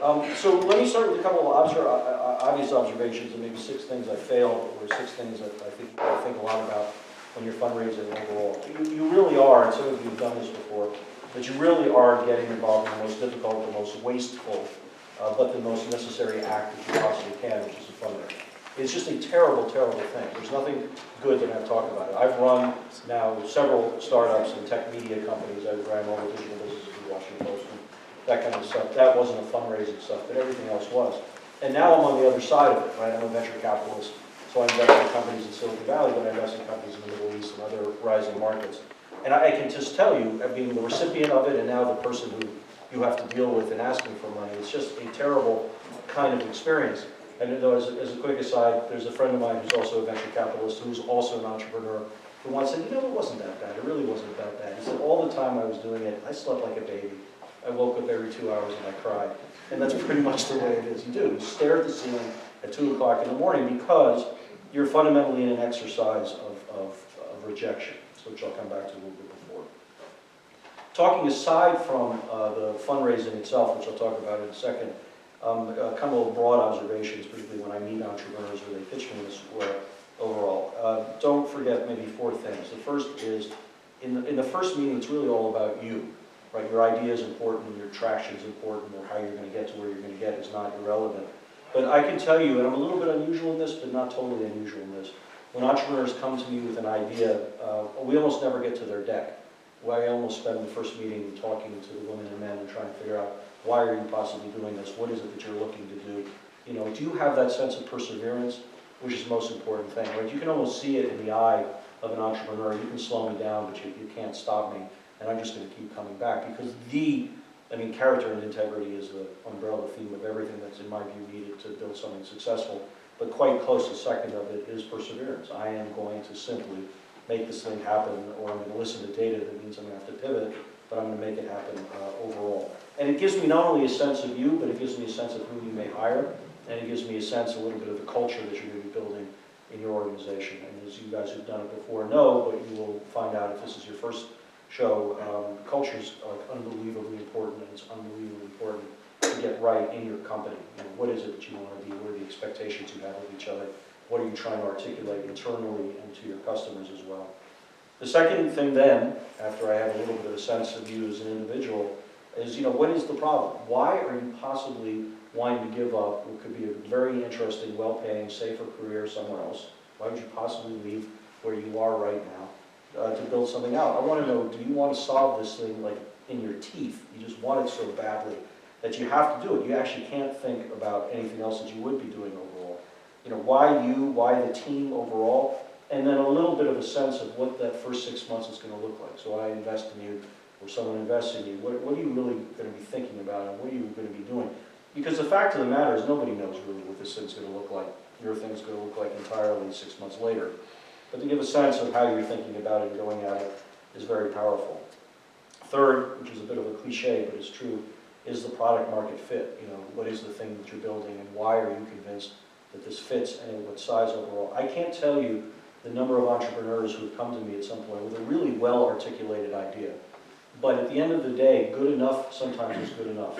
So let me start with a couple of obvious observations and maybe 6 things I failed, or 6 things that I think a lot about when you're fundraising overall. You really are, and some of you have done this before, but you really are getting involved in the most difficult, the most wasteful, but the most necessary act that you possibly can, which is a fundraiser. It's just a terrible, terrible thing. There's nothing good that I've talked about it. I've run now several startups and tech media companies. I've ran all the digital businesses with Washington Post and that kind of stuff. That wasn't a fundraising stuff, but everything else was. And now I'm on the other side of it, right? I'm a venture capitalist, so I invest in companies in Silicon Valley, but I invest in companies in the Middle East and other rising markets. And I can just tell you, being the recipient of it and now the person who you have to deal with in asking for money, it's just a terrible kind of experience. And though, as a quick aside, there's a friend of mine who's also a venture capitalist, who's also an entrepreneur, who once said, you know, it wasn't that bad. It really wasn't that bad. He said, all the time I was doing it, I slept like a baby. I woke up every 2 hours and I cried. And that's pretty much the way it is. You do. You stare at the ceiling at 2 o'clock in the morning because you're fundamentally in an exercise of rejection, which I'll come back to a little bit before. Talking aside from the fundraising itself, which I'll talk about in a second, kind of broad observations, particularly when I meet entrepreneurs or they pitch me in the Sequoia overall. Don't forget maybe 4 things. The first is, in the first meeting, it's really all about you. Right? Your idea is important, your traction is important, or how you're going to get to where you're going to get is not irrelevant. But I can tell you, and I'm a little bit unusual in this, but not totally unusual in this, when entrepreneurs come to me with an idea, we almost never get to their deck. I almost spend the first meeting talking to the women and men and trying to figure out, why are you possibly doing this? What is it that you're looking to do? You know, do you have that sense of perseverance, which is the most important thing, right? You can almost see it in the eye of an entrepreneur. You can slow me down, but you can't stop me. And I'm just going to keep coming back because character and integrity is the umbrella theme of everything that's, in my view, needed to build something successful. But quite close to second of it is perseverance. I am going to simply make this thing happen, or I'm going to listen to data that means I'm going to have to pivot, but I'm going to make it happen overall. And it gives me not only a sense of you, but it gives me a sense of who you may hire, and it gives me a sense, a little bit of the culture that you're going to be building in your organization. And as you guys who've done it before know, but you will find out if this is your first show, culture's unbelievably important, and it's unbelievably important to get right in your company. You know, what is it that you want to be? What are the expectations you have of each other? What are you trying to articulate internally and to your customers as well? The second thing then, after I have a little bit of a sense of you as an individual, is, you know, what is the problem? Why are you possibly wanting to give up what could be a very interesting, well-paying, safer career somewhere else? Why would you possibly leave where you are right now to build something out? I want to know, do you want to solve this thing like in your teeth? You just want it so badly that you have to do it. You actually can't think about anything else that you would be doing overall. You know, why you, why the team overall, and then a little bit of a sense of what that first 6 months is going to look like. So I invest in you, or someone invests in you, what are you really going to be thinking about, and what are you going to be doing? Because the fact of the matter is nobody knows really what this thing's going to look like. Your thing's going to look like entirely 6 months later. But to give a sense of how you're thinking about it and going at it is very powerful. Third, which is a bit of a cliche, but it's true, is the product market fit. You know, what is the thing that you're building, and why are you convinced that this fits, and what size overall? I can't tell you the number of entrepreneurs who have come to me at some point with a really well-articulated idea. But at the end of the day, good enough sometimes is good enough.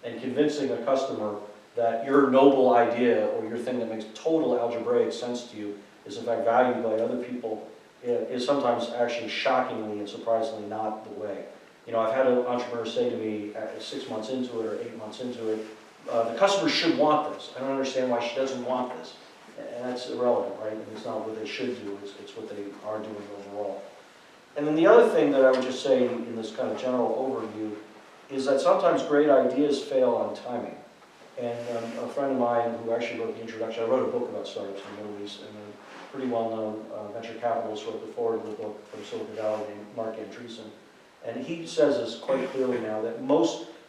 And convincing a customer that your noble idea or your thing that makes total algebraic sense to you is in fact valued by other people is sometimes actually shockingly and surprisingly not the way. You know, I've had an entrepreneur say to me 6 months into it or 8 months into it, the customer should want this. I don't understand why she doesn't want this. And that's irrelevant, right? And it's not what they should do, it's what they are doing overall. And then the other thing that I would just say in this kind of general overview is that sometimes great ideas fail on timing. And a friend of mine who actually wrote the introduction, I wrote a book about startups in the Middle East, and a pretty well-known venture capitalist wrote the foreword of the book from Silicon Valley named Mark Andreessen. And he says this quite clearly now, that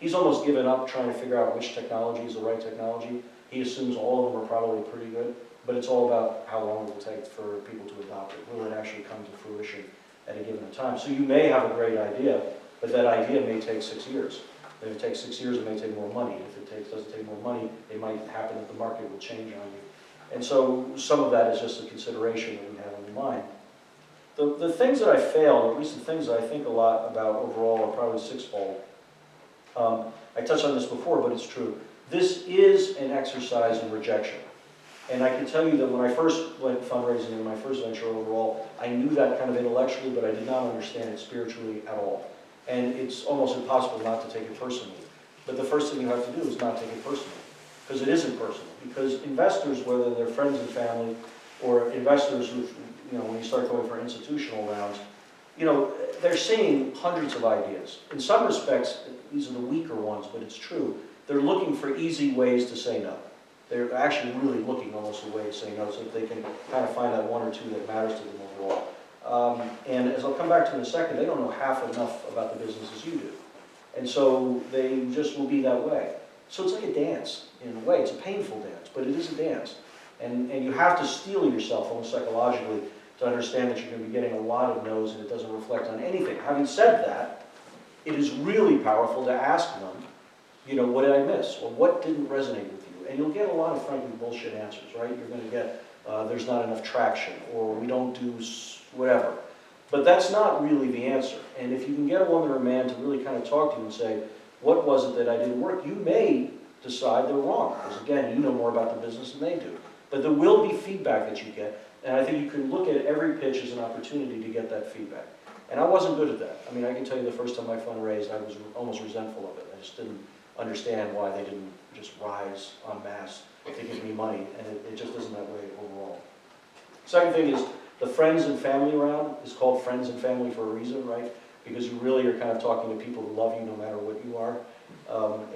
he's almost given up trying to figure out which technology is the right technology. He assumes all of them are probably pretty good, but it's all about how long it will take for people to adopt it. Will it actually come to fruition at a given time? So you may have a great idea, but that idea may take 6 years. If it takes 6 years, it may take more money. If it doesn't take more money, it might happen that the market will change on you. And so some of that is just a consideration that we have in mind. The things that I failed, or at least the things that I think a lot about overall, are probably sixfold. I touched on this before, but it's true. This is an exercise in rejection. And I can tell you that when I first went fundraising in my first venture overall, I knew that kind of intellectually, but I did not understand it spiritually at all. And it's almost impossible not to take it personally. But the first thing you have to do is not take it personally, because it isn't personal. Because investors, whether they're friends and family, or investors with, when you start going for institutional rounds, they're seeing hundreds of ideas. In some respects, these are the weaker ones, but it's true. They're looking for easy ways to say no. They're actually really looking almost a way to say no, so that they can kind of find out one or two that matters to them overall. And as I'll come back to in a second, they don't know half enough about the business as you do. And so they just will be that way. So it's like a dance, in a way. It's a painful dance, but it is a dance. And you have to steel yourself almost psychologically to understand that you're going to be getting a lot of no's and it doesn't reflect on anything. Having said that, it is really powerful to ask them, what did I miss? Or what didn't resonate with you? And you'll get a lot of frankly bullshit answers, right? You're going to get, there's not enough traction, or we don't do whatever. But that's not really the answer. And if you can get a woman or a man to really kind of talk to you and say, what was it that I didn't work? You may decide they're wrong, because again, you know more about the business than they do. But there will be feedback that you get, and I think you can look at every pitch as an opportunity to get that feedback. And I wasn't good at that. I mean, I can tell you the first time I fundraised, I was almost resentful of it. I just didn't understand why they didn't just rise en masse to give me money, and it just isn't that way overall. Second thing is, the friends and family round is called friends and family for a reason, right? Because you really are kind of talking to people who love you no matter what you are.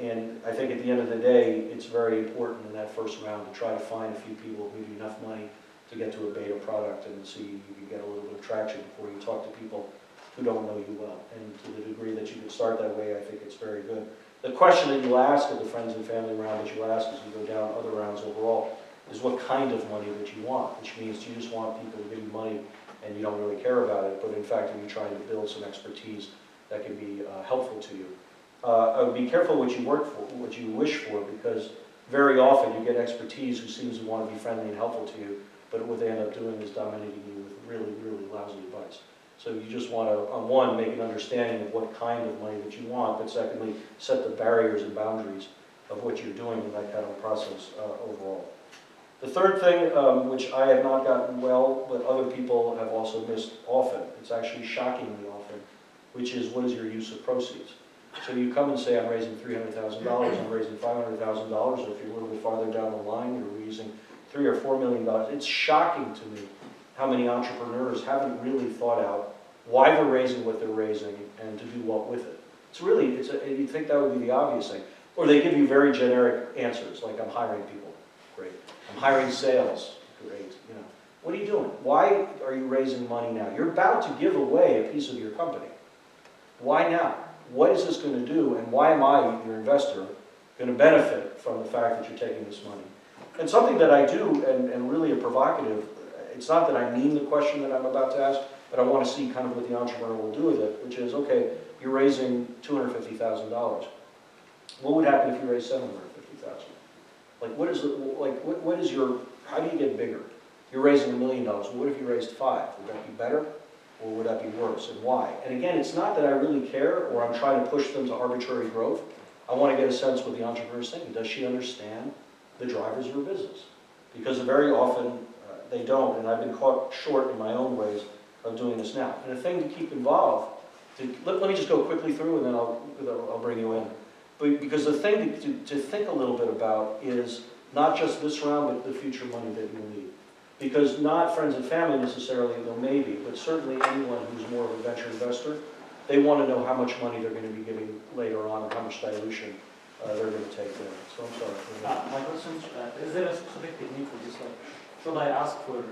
And I think at the end of the day, it's very important in that first round to try to find a few people who give you enough money to get to a beta product and see if you can get a little bit of traction before you talk to people who don't know you well. And to the degree that you can start that way, I think it's very good. The question that you ask at the friends and family round that you ask as you go down other rounds overall is what kind of money that you want, which means you just want people to give you money and you don't really care about it, but in fact, are you trying to build some expertise that can be helpful to you? I would be careful what you work for, what you wish for, because very often you get expertise who seems to want to be friendly and helpful to you, but what they end up doing is dominating you with really, really lousy advice. So you just want to, on one, make an understanding of what kind of money that you want, but secondly, set the barriers and boundaries of what you're doing in that kind of process overall. The third thing, which I have not gotten well, but other people have also missed often, it's actually shockingly often, which is what is your use of proceeds? So you come and say, I'm raising $300,000, I'm raising $500,000, or if you're a little bit farther down the line, you're raising $3 or $4 million. It's shocking to me how many entrepreneurs haven't really thought out why they're raising what they're raising and to do what with it. It's really, you'd think that would be the obvious thing. Or they give you very generic answers, like I'm hiring people. Great. I'm hiring sales. Great. What are you doing? Why are you raising money now? You're about to give away a piece of your company. Why now? What is this going to do, and why am I, your investor, going to benefit from the fact that you're taking this money? And something that I do, and really a provocative, it's not that I mean the question that I'm about to ask, but I want to see kind of what the entrepreneur will do with it, which is, okay, you're raising $250,000. What would happen if you raised $750,000? Like, what is your, how do you get bigger? You're raising $1 million. Well, what if you raised 5? Would that be better? Or would that be worse, and why? And again, it's not that I really care or I'm trying to push them to arbitrary growth. I want to get a sense what the entrepreneur is thinking. Does she understand the drivers of her business? Because very often they don't, and I've been caught short in my own ways of doing this now. And the thing to keep involved, let me just go quickly through and then I'll bring you in. But because the thing to think a little bit about is not just this round, but the future money that you'll need. Because not friends and family necessarily, though maybe, but certainly anyone who's more of a venture investor, they want to know how much money they're going to be giving later on and how much dilution they're going to take in. So I'm sorry. My question is there a specific technique for this? Like, should I ask for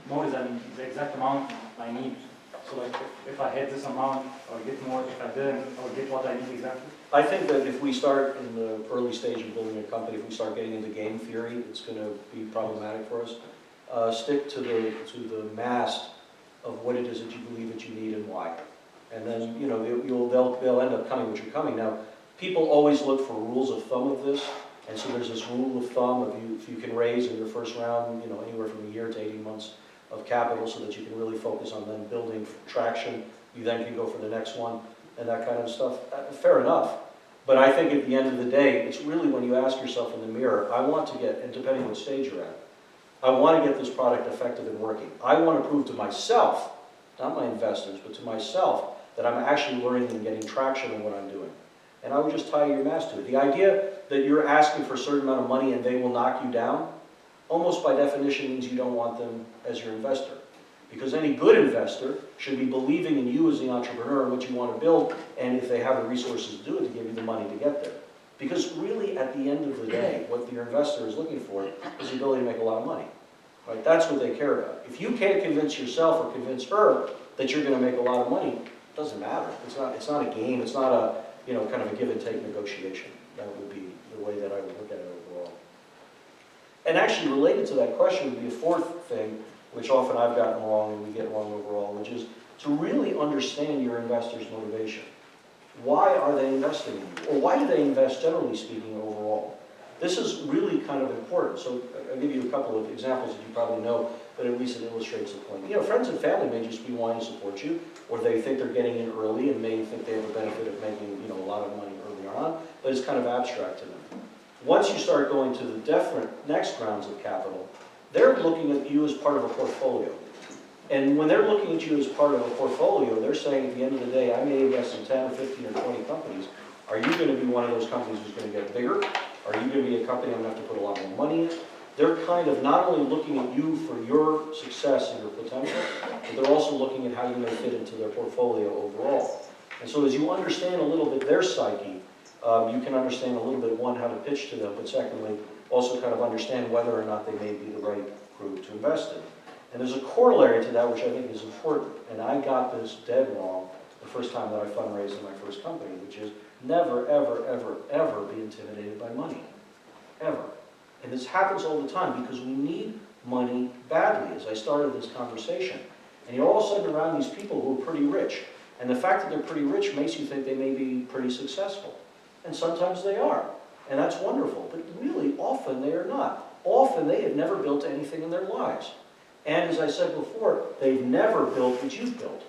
more than the exact amount I need? So like if I hit this amount, or get more, if I didn't, or get what I need exactly? I think that if we start in the early stage of building a company, if we start getting into game theory, it's going to be problematic for us. Stick to the mast of what it is that you believe that you need and why, and then they'll end up coming what you're coming. Now, people always look for rules of thumb of this, and so there's this rule of thumb of if you can raise in your first round, anywhere from a year to 18 months of capital, so that you can really focus on then building traction. You then can go for the next one and that kind of stuff. Fair enough, But I think at the end of the day, it's really when you ask yourself in the mirror, I want to get, and depending on what stage you're at, I want to get this product effective and working. I want to prove to myself, not my investors, but to myself, that I'm actually learning and getting traction in what I'm doing. And I would just tie your mask to it. The idea that you're asking for a certain amount of money and they will knock you down, almost by definition means you don't want them as your investor. Because any good investor should be believing in you as the entrepreneur and what you want to build, and if they have the resources to do it, to give you the money to get there. Because really, at the end of the day, what your investor is looking for is the ability to make a lot of money. Right? That's what they care about. If you can't convince yourself or convince her that you're going to make a lot of money, it doesn't matter. It's not a game. It's not a kind of a give and take negotiation. That would be the way that I would look at it overall. And actually, related to that question would be a fourth thing, which often I've gotten wrong and we get wrong overall, which is to really understand your investor's motivation. Why are they investing in you? Or why do they invest, generally speaking, overall? This is really kind of important. So I'll give you a couple of examples that you probably know, but at least it illustrates the point. Friends and family may just be wanting to support you, or they think they're getting in early and may think they have a benefit of making a lot of money earlier on, but it's kind of abstract to them. Once you start going to the next rounds of capital, they're looking at you as part of a portfolio. And when they're looking at you as part of a portfolio, they're saying at the end of the day, I may invest in 10 or 15 or 20 companies. Are you going to be one of those companies who's going to get bigger? Are you going to be a company I'm going to have to put a lot more money in? They're kind of not only looking at you for your success and your potential, but they're also looking at how you may fit into their portfolio overall. And so as you understand a little bit their psyche, you can understand a little bit, one, how to pitch to them, but secondly, also kind of understand whether or not they may be the right group to invest in. And there's a corollary to that which I think is important, and I got this dead wrong the first time that I fundraised in my first company, which is never, ever, ever, ever be intimidated by money. Ever. And this happens all the time because we need money badly, as I started this conversation. And you're all of a sudden around these people who are pretty rich. And the fact that they're pretty rich makes you think they may be pretty successful. And sometimes they are. And that's wonderful. But really, often they are not. Often they have never built anything in their lives. And as I said before, they've never built what you've built.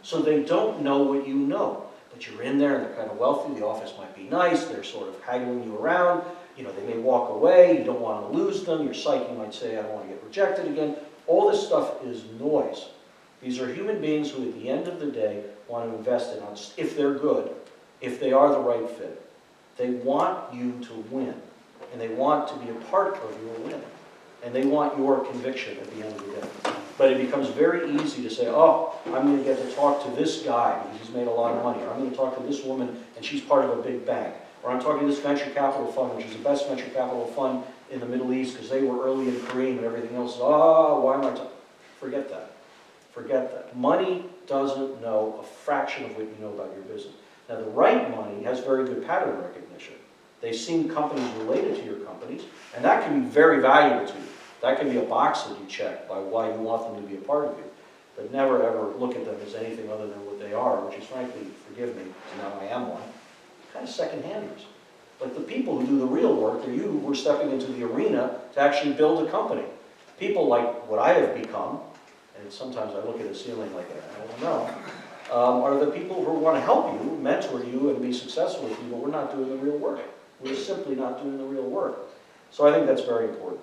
So they don't know what you know. But you're in there and they're kind of wealthy, the office might be nice, they're sort of haggling you around, they may walk away, you don't want to lose them, your psyche might say, I don't want to get rejected again. All this stuff is noise. These are human beings who at the end of the day want to invest in us if they're good, if they are the right fit. They want you to win, and they want to be a part of your win, and they want your conviction at the end of the day. But it becomes very easy to say, oh, I'm going to get to talk to this guy because he's made a lot of money, or I'm going to talk to this woman and she's part of a big bank, or I'm talking to this venture capital fund, which is the best venture capital fund in the Middle East because they were early in Kareem and everything else. Why am I talking? Forget that. Forget that. Money doesn't know a fraction of what you know about your business. Now, the right money has very good pattern recognition. They've seen companies related to your companies, and that can be very valuable to you. That can be a box that you check by why you want them to be a part of you. But never ever look at them as anything other than what they are, which is frankly, forgive me, now I am one, kind of second-handers. Like the people who do the real work are you who are stepping into the arena to actually build a company. People like what I have become, and sometimes I look at the ceiling like, I don't know, are the people who want to help you, mentor you, and be successful with you, but we're not doing the real work. We're simply not doing the real work. So I think that's very important.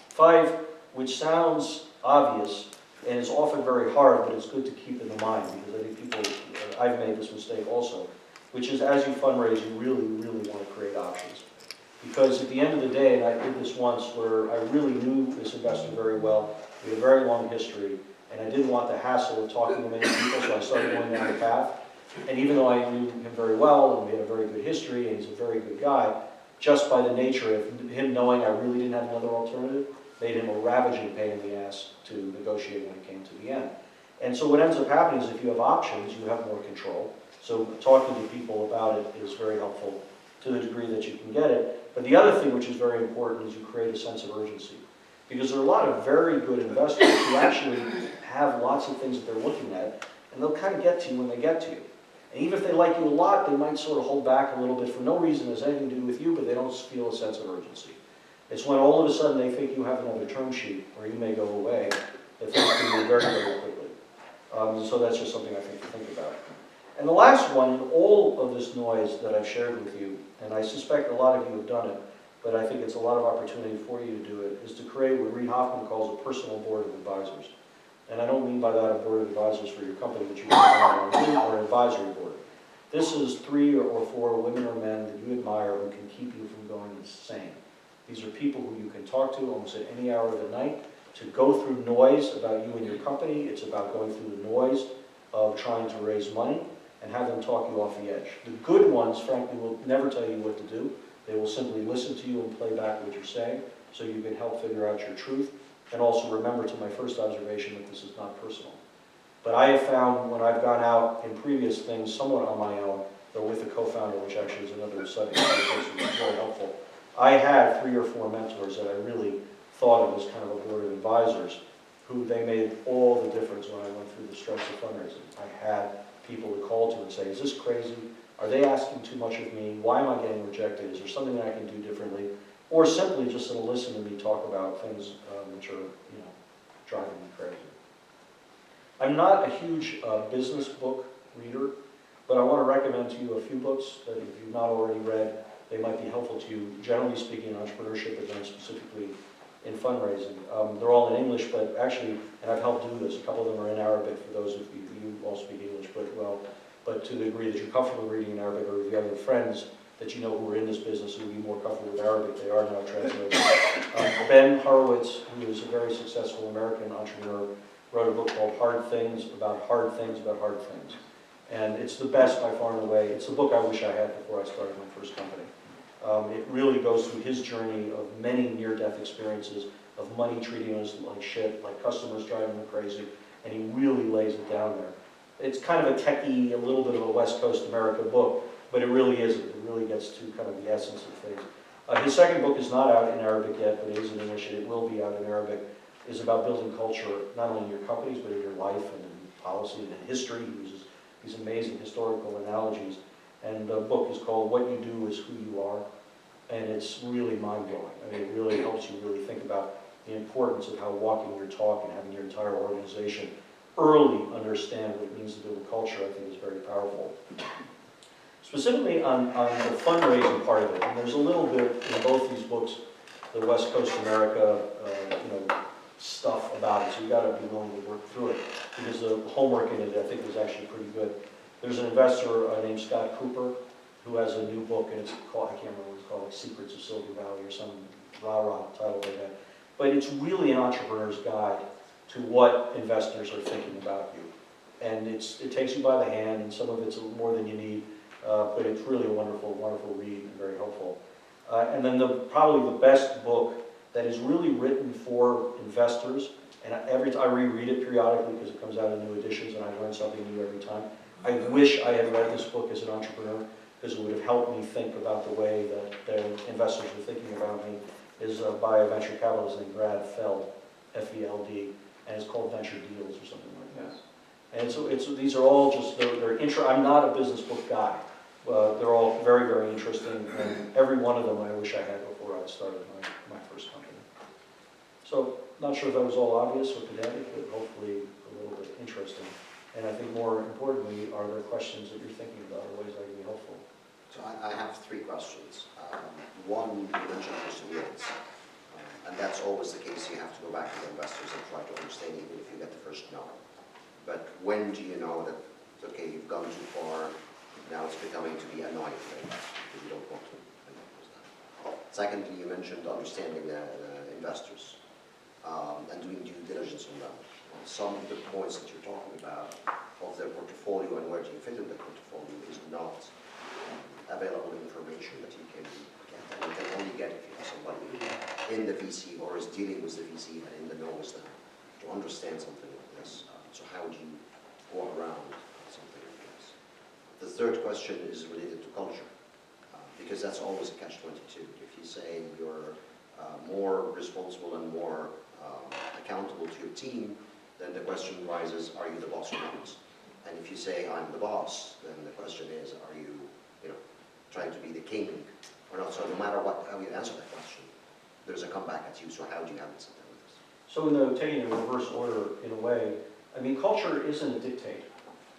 5, which sounds obvious, and it's often very hard, but it's good to keep in the mind, because I think people, I've made this mistake also, which is as you fundraise, you really, really want to create options. Because at the end of the day, and I did this once where I really knew this investor very well, we had a very long history, and I didn't want the hassle of talking to many people, so I started going down the path. And even though I knew him very well, and we had a very good history, and he's a very good guy, just by the nature of him knowing I really didn't have another alternative, made him a ravaging pain in the ass to negotiate when it came to the end. And so what ends up happening is if you have options, you have more control. So talking to people about it is very helpful to the degree that you can get it. But the other thing which is very important is you create a sense of urgency. Because there are a lot of very good investors who actually have lots of things that they're looking at, and they'll kind of get to you when they get to you. And even if they like you a lot, they might sort of hold back a little bit for no reason that has anything to do with you, but they don't feel a sense of urgency. It's when all of a sudden they think you have another term sheet, or you may go away, that things can move very, very quickly. So that's just something I think to think about. And the last one, in all of this noise that I've shared with you, and I suspect a lot of you have done it, but I think it's a lot of opportunity for you to do it, is to create what Reid Hoffman calls a personal board of advisors. And I don't mean by that a board of advisors for your company that you can on or an advisory board. This is 3 or 4 women or men that you admire who can keep you from going insane. These are people who you can talk to almost at any hour of the night to go through noise about you and your company. It's about going through the noise of trying to raise money and have them talk you off the edge. The good ones, frankly, will never tell you what to do. They will simply listen to you and play back what you're saying so you can help figure out your truth. And also remember to my first observation that this is not personal. But I have found when I've gone out in previous things somewhat on my own, though with a co-founder, which actually is another subject, which is very helpful, I had 3 or 4 mentors that I really thought of as kind of a board of advisors who they made all the difference when I went through the stress of fundraising. I had people to call to and say, is this crazy? Are they asking too much of me? Why am I getting rejected? Is there something that I can do differently? Or simply just to listen to me talk about things which are, driving me crazy. I'm not a huge business book reader, but I want to recommend to you a few books that if you've not already read, they might be helpful to you, generally speaking, in entrepreneurship, but then specifically in fundraising. They're all in English, but actually, and I've helped do this, a couple of them are in Arabic for those of you who all speak English but to the degree that you're comfortable reading in Arabic, or if you have any friends that you know who are in this business who would be more comfortable with Arabic, they are now translated. Ben Horowitz, who is a very successful American entrepreneur, wrote a book called Hard Things about hard things about hard things. And it's the best by far and away. It's the book I wish I had before I started my first company. It really goes through his journey of many near-death experiences, of money treating us like shit, like customers driving him crazy, and he really lays it down there. It's kind of a techie, a little bit of a West Coast America book, but it really isn't. It really gets to kind of the essence of things. His second book is not out in Arabic yet, but it is in English, and it will be out in Arabic. Is about building culture, not only in your companies, but in your life and in policy and in history. He uses these amazing historical analogies. And the book is called What You Do Is Who You Are. And it's really mind-blowing. I mean, it really helps you really think about the importance of how walking your talk and having your entire organization early understand what it means to build a culture, I think is very powerful. Specifically on the fundraising part of it, and there's a little bit in both these books, the West Coast America, stuff about it, so you got to be willing to work through it, because the homework in it, I think, is actually pretty good. There's an investor named Scott Cooper who has a new book, and it's called, I can't remember what it's called, like Secrets of Silicon Valley or some rah-rah title like that. But it's really an entrepreneur's guide to what investors are thinking about you. And it takes you by the hand, and some of it's more than you need, but it's really a wonderful, wonderful read and very helpful. And then probably the best book that is really written for investors, and I reread it periodically because it comes out in new editions and I learn something new every time. I wish I had read this book as an entrepreneur because it would have helped me think about the way that the investors were thinking about me, is by a venture capitalist named Brad Feld, F-E-L-D, and it's called Venture Deals or something like that. And these are all just, I'm not a business book guy. They're all very, very interesting, and every one of them I wish I had before I started my first company. So, not sure if that was all obvious or pedantic, but hopefully a little bit interesting. And I think more importantly, are there questions that you're thinking about or ways that can be helpful? So I have 3 questions. One, you mentioned perseverance, and that's always the case. You have to go back to the investors and try to understand even if you get the first no. But when do you know that, okay, you've gone too far, now it's becoming to be annoying for the investor because you don't want to. Secondly, you mentioned understanding the investors and doing due diligence on them. Some of the points that you're talking about of their portfolio and where do you fit in the portfolio is not available information that you can get. And you can only get if you have somebody in the VC or is dealing with the VC and in the know with them to understand something like this. So how do you go around something like this? The third question is related to culture, because that's always a catch-22. If you say you're more responsible and more accountable to your team, then the question rises, are you the boss or not? And if you say, I'm the boss, then the question is, are you, trying to be the king or not? So no matter how you answer that question, there's a comeback at you. So how do you handle something like this? So taking it in reverse order, in a way, I mean, culture isn't a dictate.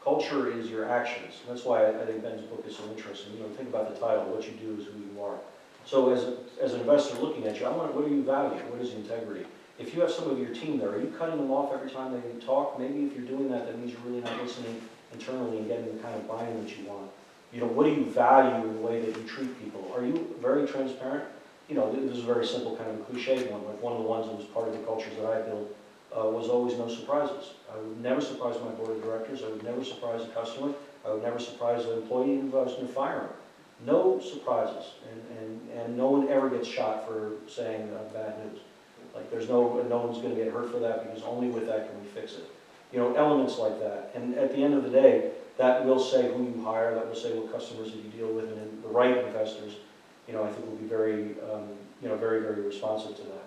Culture is your actions. And that's why I think Ben's book is so interesting. Think about the title, what you do is who you are. So as an investor looking at you, what do you value? What is integrity? If you have some of your team there, are you cutting them off every time they talk? Maybe if you're doing that, that means you're really not listening internally and getting the kind of buy-in that you want. What do you value in the way that you treat people? Are you very transparent? This is a very simple kind of a cliche one, but one of the ones that was part of the cultures that I built was always no surprises. I would never surprise my board of directors. I would never surprise a customer. I would never surprise an employee even if I was going to fire him. No surprises, and no one ever gets shot for saying bad news. Like no one's going to get hurt for that because only with that can we fix it. Elements like that. And at the end of the day, that will say who you hire. That will say what customers that you deal with, and the right investors, I think will be very, very, very responsive to that.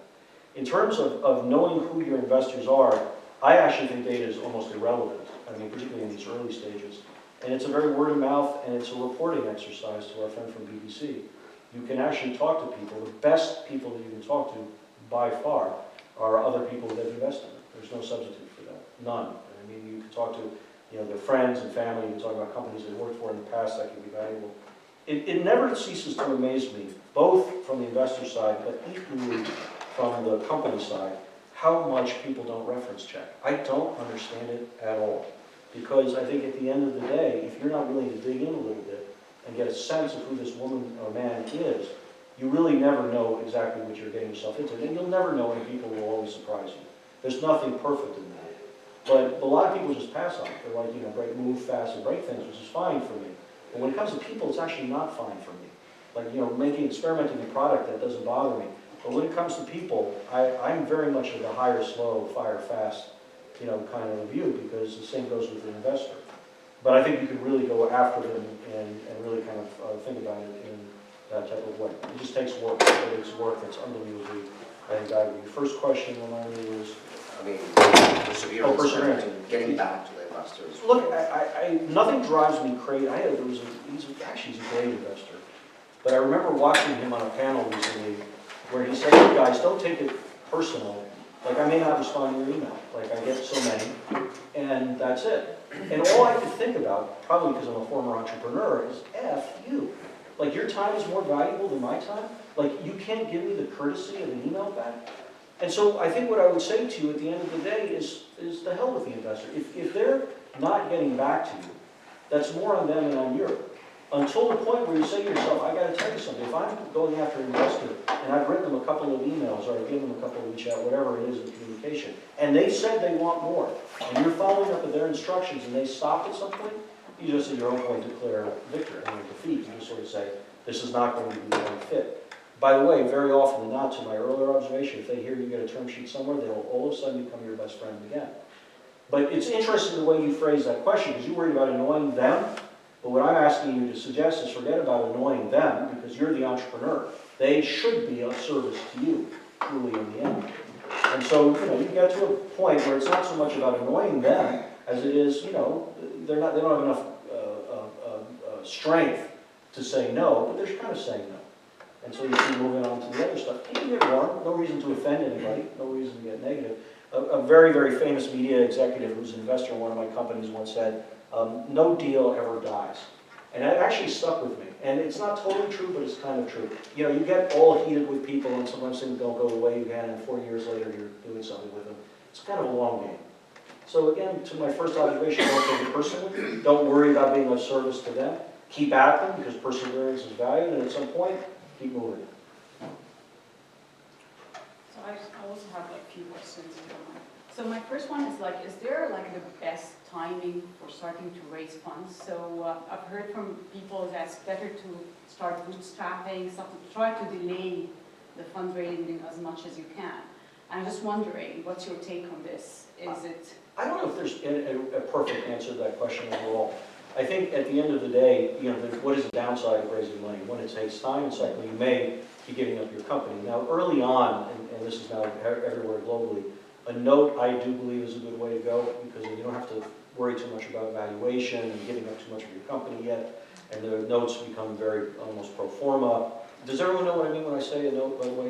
In terms of knowing who your investors are, I actually think data is almost irrelevant. I mean, particularly in these early stages. And it's a very word of mouth, and it's a reporting exercise to our friend from BBC. You can actually talk to people. The best people that you can talk to, by far, are other people that invest in it. There's no substitute for that. None. I mean, you can talk to, their friends and family. You can talk about companies they worked for in the past that can be valuable. It never ceases to amaze me, both from the investor side, but equally from the company side, how much people don't reference check. I don't understand it at all. Because I think at the end of the day, if you're not willing to dig in a little bit and get a sense of who this woman or man is, you really never know exactly what you're getting yourself into. And you'll never know, and people will always surprise you. There's nothing perfect in that. But a lot of people just pass on it. They're like, move fast and break things, which is fine for me. But when it comes to people, it's actually not fine for me. Like, experimenting a product, that doesn't bother me. But when it comes to people, I'm very much of the hire slow, fire fast, kind of a view, because the same goes with the investor. But I think you could really go after them and really kind of think about it in that type of way. It just takes work, but it's work that's unbelievably, I think, valuable. Your first question, remind me, was? I mean, perseverance and getting back to the investors. Look, nothing drives me crazy. He's a great investor. But I remember watching him on a panel recently where he said, "Hey guys, don't take it personal. Like, I may not respond to your email. Like, I get so many, and that's it." And all I could think about, probably because I'm a former entrepreneur, is F you. Like, your time is more valuable than my time? Like, you can't give me the courtesy of an email back? And so I think what I would say to you at the end of the day is the hell with the investor. If they're not getting back to you, that's more on them than on you. Until the point where you say to yourself, I got to tell you something. If I'm going after an investor and I've written them a couple of emails or I've given them a couple of reach out, whatever it is in communication, and they said they want more, and you're following up with their instructions and they stop at some point, you just at your own point declare victory and defeat. You just sort of say, this is not going to be the right fit. By the way, very often than not, to my earlier observation, if they hear you get a term sheet somewhere, they'll all of a sudden become your best friend again. But it's interesting the way you phrase that question, because you're worried about annoying them. But what I'm asking you to suggest is forget about annoying them, because you're the entrepreneur. They should be of service to you, truly in the end. And so, you get to a point where it's not so much about annoying them as it is, they don't have enough strength to say no, but they're kind of saying no. And so you keep moving on to the other stuff. You can get warm, no reason to offend anybody, no reason to get negative. A very, very famous media executive who's an investor in one of my companies once said, no deal ever dies. And that actually stuck with me. And it's not totally true, but it's kind of true. You get all heated with people, and sometimes things don't go the way you can, and 4 years later you're doing something with them. It's kind of a long game. So again, to my first observation, don't take it personally. Don't worry about being of service to them. Keep at them, because perseverance is valued, and at some point, keep moving. So I also have a few questions. So my first one is is there the best timing for starting to raise funds? So I've heard from people that it's better to start bootstrapping, try to delay the fundraising as much as you can. I'm just wondering, what's your take on this? Is it? I don't know if there's a perfect answer to that question overall. I think at the end of the day, what is the downside of raising money? One, it takes time, and secondly, you may be giving up your company. Now, early on, and this is now everywhere globally, a note I do believe is a good way to go, because you don't have to worry too much about valuation and giving up too much of your company yet, and the notes become very almost pro forma. Does everyone know what I mean when I say a note, by the way?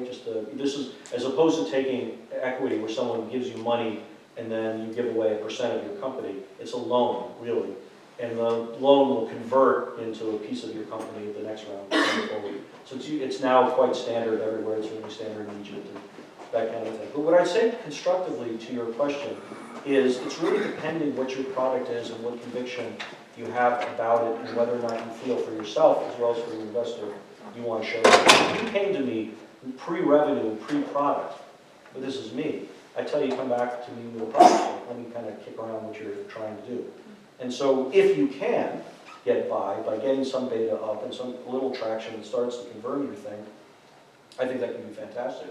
This is, as opposed to taking equity where someone gives you money and then you give away a % of your company, it's a loan, really. and the loan will convert into a piece of your company at the next round going forward. So it's now quite standard everywhere. It's really standard in Egypt and that kind of thing. But what I'd say constructively to your question is it's really depending what your product is and what conviction you have about it and whether or not you feel for yourself as well as for your investor you want to show them. If you came to me pre-revenue, pre-product, but this is me, I tell you come back to me with a product. Let me kind of kick around what you're trying to do. And so if you can get by getting some beta up and some little traction that starts to convert your thing, I think that can be fantastic.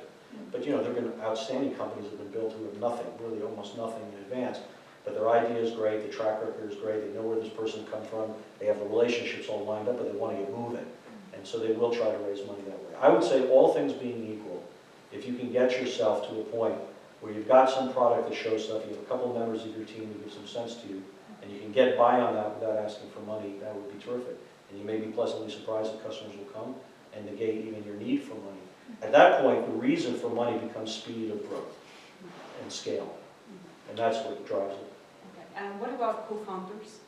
But there have been outstanding companies that have been built who have nothing, really almost nothing in advance. But their idea is great, the track record is great, they know where this person comes from, they have the relationships all lined up, but they want to get moving. And so they will try to raise money that way. I would say all things being equal, if you can get yourself to a point where you've got some product that shows stuff, you have a couple of members of your team who give some sense to you, and you can get by on that without asking for money, that would be terrific. And you may be pleasantly surprised that customers will come and negate even your need for money. At that point, the reason for money becomes speed of growth and scale. And that's what drives it. Okay. And what about co-founders?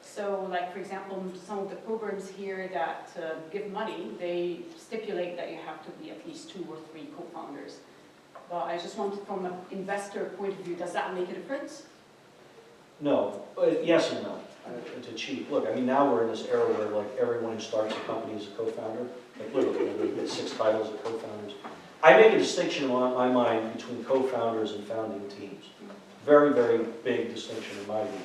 So, like, for example, some of the programs here that give money, they stipulate that you have to be at least 2 or 3 co-founders. But I just wanted, from an investor point of view, does that make a difference? No, yes and no, to cheat. Look, I mean, now we're in this era where like everyone who starts a company is a co-founder. Like literally, they get 6 titles of co-founders. I make a distinction in my mind between co-founders and founding teams. Very, very big distinction in my view.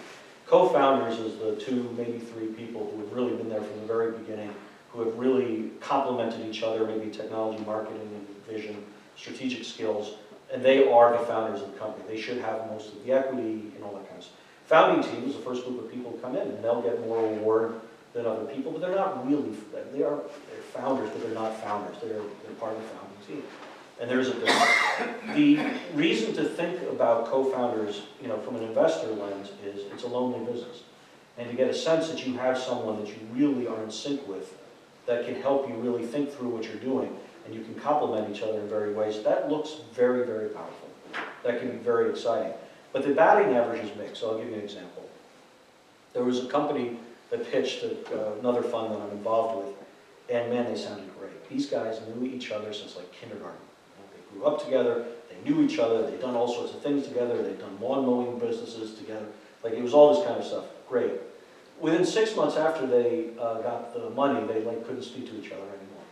Co-founders is the 2, maybe 3 people who have really been there from the very beginning, who have really complemented each other, maybe technology, marketing, and vision, strategic skills, and they are the founders of the company. They should have most of the equity and all that kind of stuff. Founding team is the first group of people who come in, and they'll get more reward than other people, but they're not really, they're founders, but they're not founders. They're part of the founding team. And there's a difference. The reason to think about co-founders, from an investor lens is it's a lonely business. And to get a sense that you have someone that you really are in sync with, that can help you really think through what you're doing, and you can complement each other in various ways, that looks very, very powerful. That can be very exciting. But the batting average is mixed, so I'll give you an example. There was a company that pitched another fund that I'm involved with, and man, they sounded great. These guys knew each other since like kindergarten. They grew up together, they knew each other, they'd done all sorts of things together, they'd done lawn mowing businesses together. Like it was all this kind of stuff, great. Within 6 months after they got the money, they couldn't speak to each other anymore.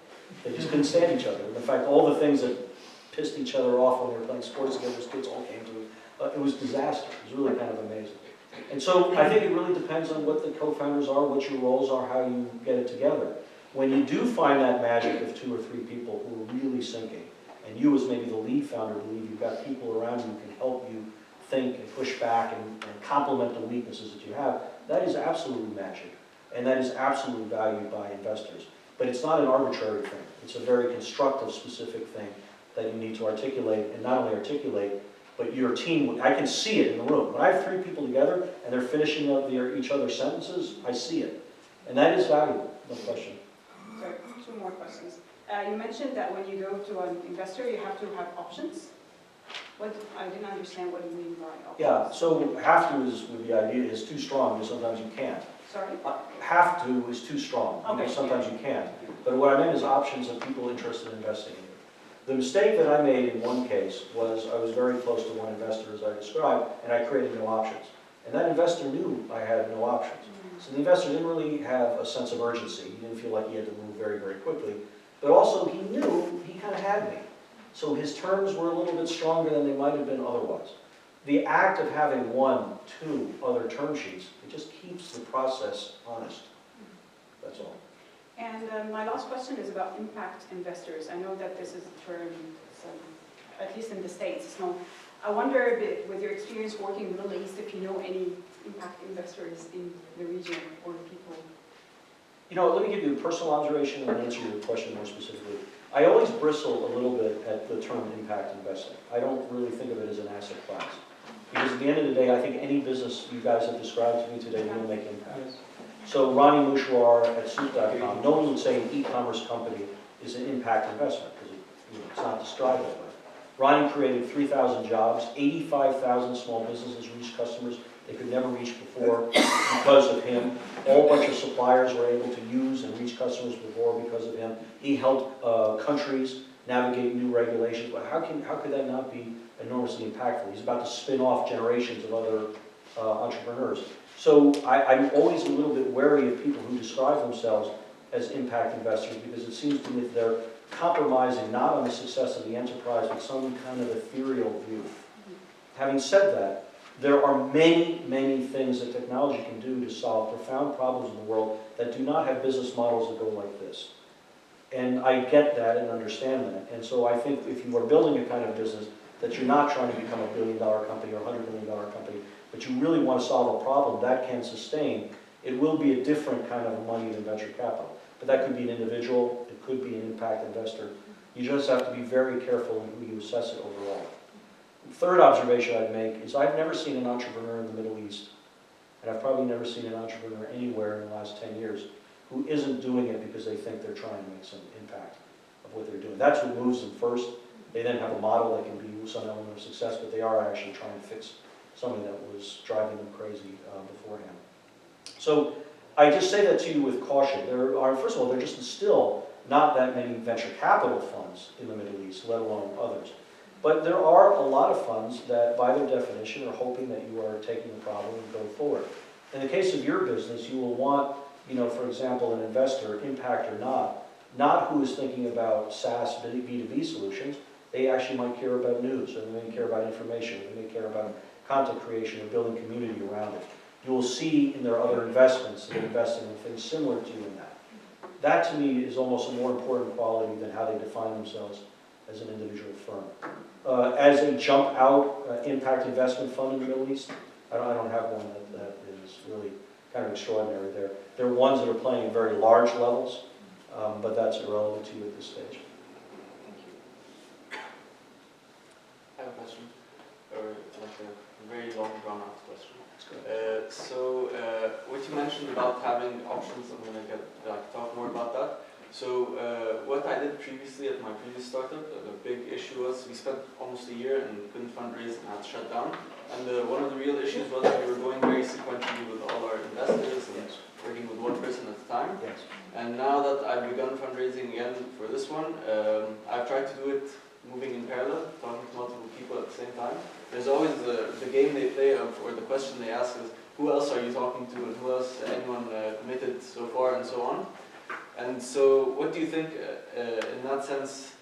They just couldn't stand each other. And in fact, all the things that pissed each other off when they were playing sports together as kids all came to it. It was disaster. It was really kind of amazing. And so I think it really depends on what the co-founders are, what your roles are, how you get it together. When you do find that magic of 2 or 3 people who are really syncing, and you as maybe the lead founder believe you've got people around you who can help you think and push back and complement the weaknesses that you have, that is absolutely magic. And that is absolutely valued by investors. But it's not an arbitrary thing. It's a very constructive, specific thing that you need to articulate, and not only articulate, but your team, I can see it in the room. When I have 3 people together and they're finishing up each other's sentences, I see it. And that is valuable, no question. Sorry, 2 more questions. You mentioned that when you go to an investor, you have to have options. I didn't understand what you mean by options. Yeah, so have to is, with the idea, is too strong because sometimes you can't. Sorry? Have to is too strong, Okay. because sometimes you can't. But what I meant is options of people interested in investing in you. The mistake that I made in one case was I was very close to one investor, as I described, and I created no options. And that investor knew I had no options. So the investor didn't really have a sense of urgency. He didn't feel like he had to move very, very quickly. But also he knew he kind of had me. So his terms were a little bit stronger than they might have been otherwise. The act of having 1, 2 other term sheets, it just keeps the process honest. That's all. And my last question is about impact investors. I know that this is a term, at least in the States. So I wonder a bit, with your experience working in the Middle East, if you know any impact investors in the region or people. Let me give you a personal observation and answer your question more specifically. I always bristle a little bit at the term impact investing. I don't really think of it as an asset class. Because at the end of the day, I think any business you guys have described to me today will make impact. So Ronnie Mouchouar at Soup.com, no one would say an e-commerce company is an impact investment because it's not described that way. Ronnie created 3,000 jobs, 85,000 small businesses reached customers they could never reach before because of him. A whole bunch of suppliers were able to use and reach customers before because of him. He helped countries navigate new regulations. But how could that not be enormously impactful? He's about to spin off generations of other entrepreneurs. So I'm always a little bit wary of people who describe themselves as impact investors, because it seems to me that they're compromising not on the success of the enterprise, but some kind of ethereal view. Having said that, there are many, many things that technology can do to solve profound problems in the world that do not have business models that go like this. And I get that and understand that. And so I think if you are building a kind of business that you're not trying to become a billion-dollar company or $100 million company, but you really want to solve a problem that can sustain, it will be a different kind of money than venture capital. But that could be an individual, it could be an impact investor. You just have to be very careful in who you assess it overall. Third observation I'd make is I've never seen an entrepreneur in the Middle East, and I've probably never seen an entrepreneur anywhere in the last 10 years who isn't doing it because they think they're trying to make some impact of what they're doing. That's what moves them first. They then have a model that can be some element of success, but they are actually trying to fix something that was driving them crazy beforehand. So I just say that to you with caution. There are, first of all, there just still not that many venture capital funds in the Middle East, let alone others. But there are a lot of funds that, by their definition, are hoping that you are taking the problem and go forward. In the case of your business, you will want, for example, an investor, impact or not who is thinking about SaaS B2B solutions. They actually might care about news, or they may care about information, or they may care about content creation or building community around it. You will see in their other investments that they're investing in things similar to you in that. That, to me, is almost a more important quality than how they define themselves as an individual firm. As a jump-out impact investment fund in the Middle East, I don't have one that is really kind of extraordinary. There are ones that are playing at very large levels, but that's irrelevant to you at this stage. I have a question, or like a very long drawn-out question. What you mentioned about having options, I'm going to talk more about that. So what I did previously at my previous startup, the big issue was we spent almost a year and couldn't fundraise and had to shut down. And one of the real issues was we were going very sequentially with all our investors and working with one person at a time. Yes. And now that I've begun fundraising again for this one, I've tried to do it moving in parallel, talking to multiple people at the same time. There's always the game they play of, or the question they ask is, who else are you talking to, and who else, anyone committed so far, and so on. And so what do you think in that sense?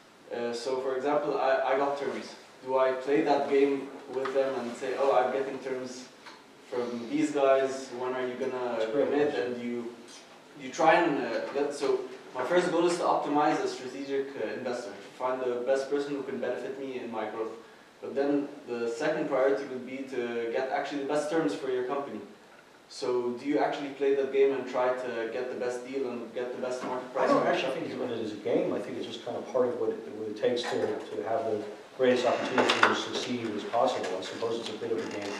So for example, I got terms. Do I play that game with them and say, oh, I'm getting terms from these guys, when are you gonna commit? And you try and get, so my first goal is to optimize a strategic investor, find the best person who can benefit me in my growth. But then the second priority would be to get actually the best terms for your company. So do you actually play that game and try to get the best deal and get the best market price? I don't actually think of it as a game. I think it's just kind of part of what it takes to have the greatest opportunity to succeed as possible. I suppose it's a bit of a game,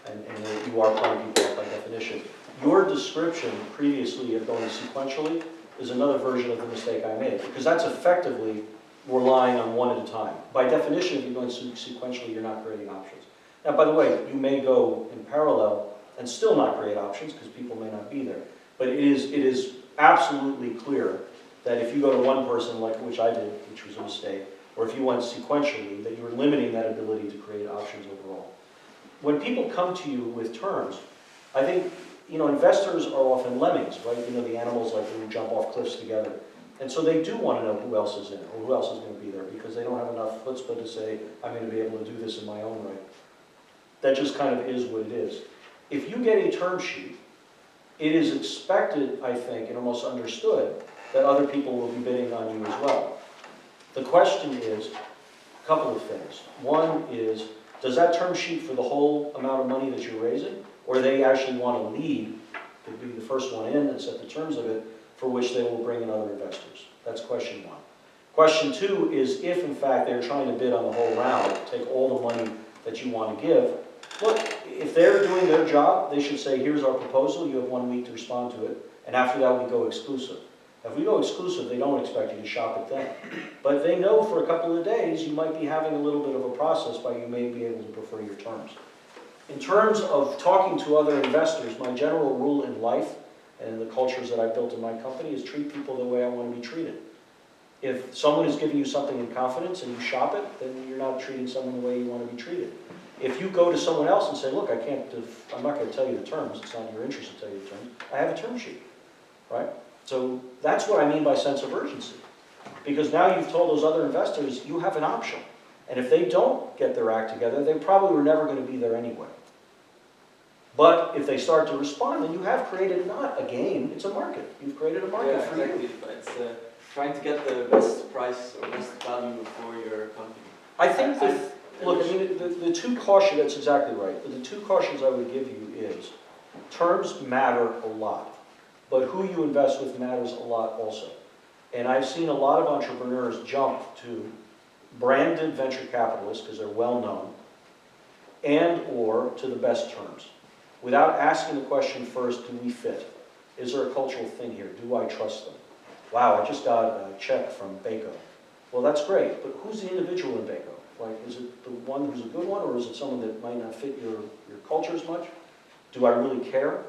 and you are playing people up by definition. Your description previously of going sequentially is another version of the mistake I made, because that's effectively relying on one at a time. By definition, if you're going sequentially, you're not creating options. Now, by the way, you may go in parallel and still not create options because people may not be there. But it is absolutely clear that if you go to one person, like which I did, which was a mistake, or if you went sequentially, that you're limiting that ability to create options overall. When people come to you with terms, I think, investors are often lemmings, right? The animals like who jump off cliffs together. And so they do want to know who else is in it, or who else is going to be there, because they don't have enough chutzpah to say, I'm going to be able to do this in my own right. That just kind of is what it is. If you get a term sheet, it is expected, I think, and almost understood, that other people will be bidding on you as well. The question is a couple of things. One is, does that term sheet for the whole amount of money that you're raising, or they actually want to lead, to be the first one in and set the terms of it, for which they will bring in other investors? That's question one. Question two is, if in fact they're trying to bid on the whole round, take all the money that you want to give, look, if they're doing their job, they should say, here's our proposal, you have 1 week to respond to it, and after that we go exclusive. If we go exclusive, they don't expect you to shop it then. But they know for a couple of days you might be having a little bit of a process, but you may be able to prefer your terms. In terms of talking to other investors, my general rule in life and the cultures that I've built in my company is treat people the way I want to be treated. If someone is giving you something in confidence and you shop it, then you're not treating someone the way you want to be treated. If you go to someone else and say, look, I'm not going to tell you the terms, it's not in your interest to tell you the terms, I have a term sheet, right? So that's what I mean by sense of urgency. Because now you've told those other investors you have an option. And if they don't get their act together, they probably were never going to be there anyway. But if they start to respond, then you have created not a game, it's a market. You've created a market for exactly. you. It's trying to get the best price or best value for your company. I think that, look, I mean, the two cautions, that's exactly right. The two cautions I would give you is, terms matter a lot, but who you invest with matters a lot also. And I've seen a lot of entrepreneurs jump to branded venture capitalists, because they're well known, and or to the best terms, without asking the question first, do we fit? Is there a cultural thing here? Do I trust them? Wow, I just got a check from Baco. Well, that's great, but who's the individual in Baco? Like, is it the one who's a good one, or is it someone that might not fit your culture as much? Do I really care?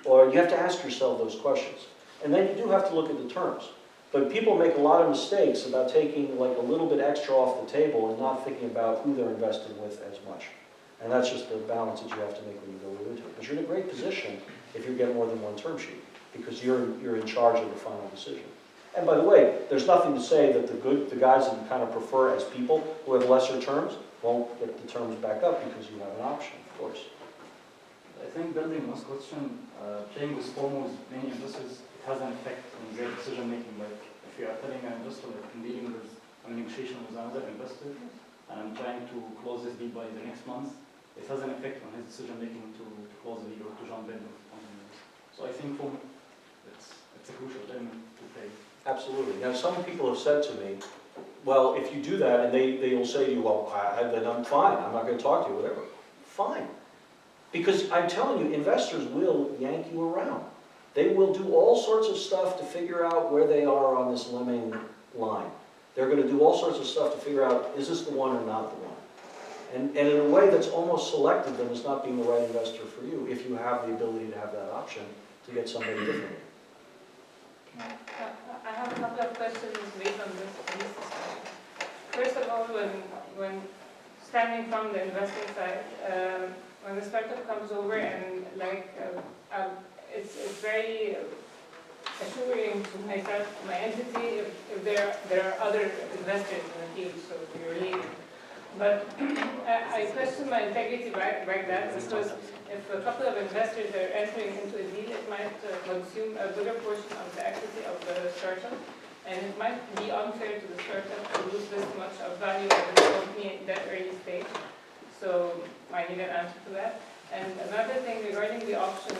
Or you have to ask yourself those questions. And then you do have to look at the terms. But people make a lot of mistakes about taking like a little bit extra off the table and not thinking about who they're investing with as much. And that's just the balance that you have to make when you go into it. But you're in a great position if you get more than one term sheet, because you're in charge of the final decision. And by the way, there's nothing to say that the guys that you kind of prefer as people who have lesser terms won't get the terms back up because you have an option, of course. I think building on this question, playing with foremost many investors, it has an effect on their decision making. Like if you are telling an investor, like I'm dealing with a negotiation with another investor, and I'm trying to close this deal by the next month, it has an effect on his decision making to close the deal or to jump in on this. So I think it's a crucial element to play. Absolutely. Now, some people have said to me, well, if you do that, and they'll say to you, well, then I'm fine, I'm not going to talk to you, whatever. Fine. Because I'm telling you, investors will yank you around. They will do all sorts of stuff to figure out where they are on this lemming line. They're going to do all sorts of stuff to figure out, is this the one or not the one? And in a way that's almost selective them as not being the right investor for you, if you have the ability to have that option to get somebody different. I have a couple of questions based on this discussion. First of all, when standing from the investing side, when the startup comes over and it's very assuring to my entity if there are other investors in the deal, so we're related. But I question my integrity back then, because if a couple of investors are entering into a deal, it might consume a bigger portion of the equity of the startup, and it might be unfair to the startup to lose this much of value of the company at that early stage. So I need an answer to that. And another thing regarding the options,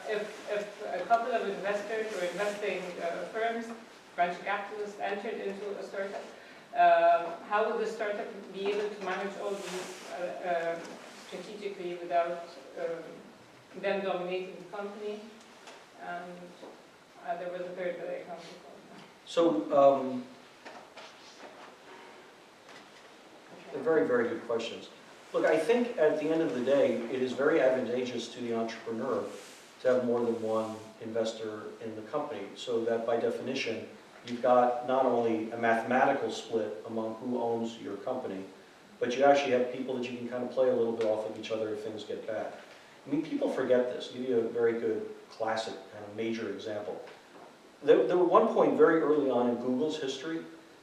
if a couple of investors or investing firms, venture capitalists, entered into a startup, how would the startup be able to manage all these strategically without them dominating the company? And there was a third that I can't recall. So, they're very, very good questions. Look, I think at the end of the day, it is very advantageous to the entrepreneur to have more than one investor in the company, so that by definition, you've got not only a mathematical split among who owns your company, but you actually have people that you can kind of play a little bit off of each other if things get bad. I mean, people forget this. I'll give you a very good classic kind of major example. There were one point very early on in Google's history,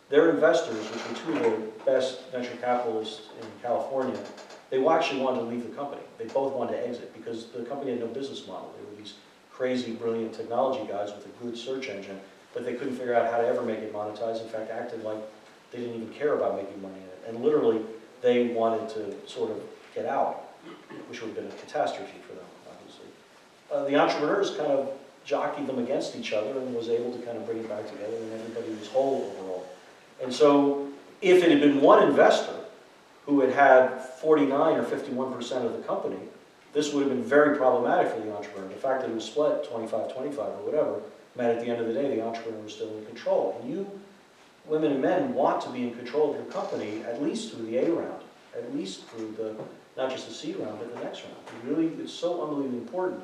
their investors, which were two of the best venture capitalists in California, they actually wanted to leave the company. They both wanted to exit because the company had no business model. They were these crazy, brilliant technology guys with a good search engine, but they couldn't figure out how to ever make it monetize. In fact, acted like they didn't even care about making money in it. And literally, they wanted to sort of get out, which would have been a catastrophe for them, obviously. The entrepreneurs kind of jockeyed them against each other and was able to kind of bring it back together, and everybody was whole overall. And so, if it had been one investor who had 49 or 51% of the company, this would have been very problematic for the entrepreneur. The fact that it was split 25-25 or whatever meant at the end of the day the entrepreneur was still in control. And you, women and men, want to be in control of your company at least through the A round, at least through the not just the seed round, but the next round. It's so unbelievably important.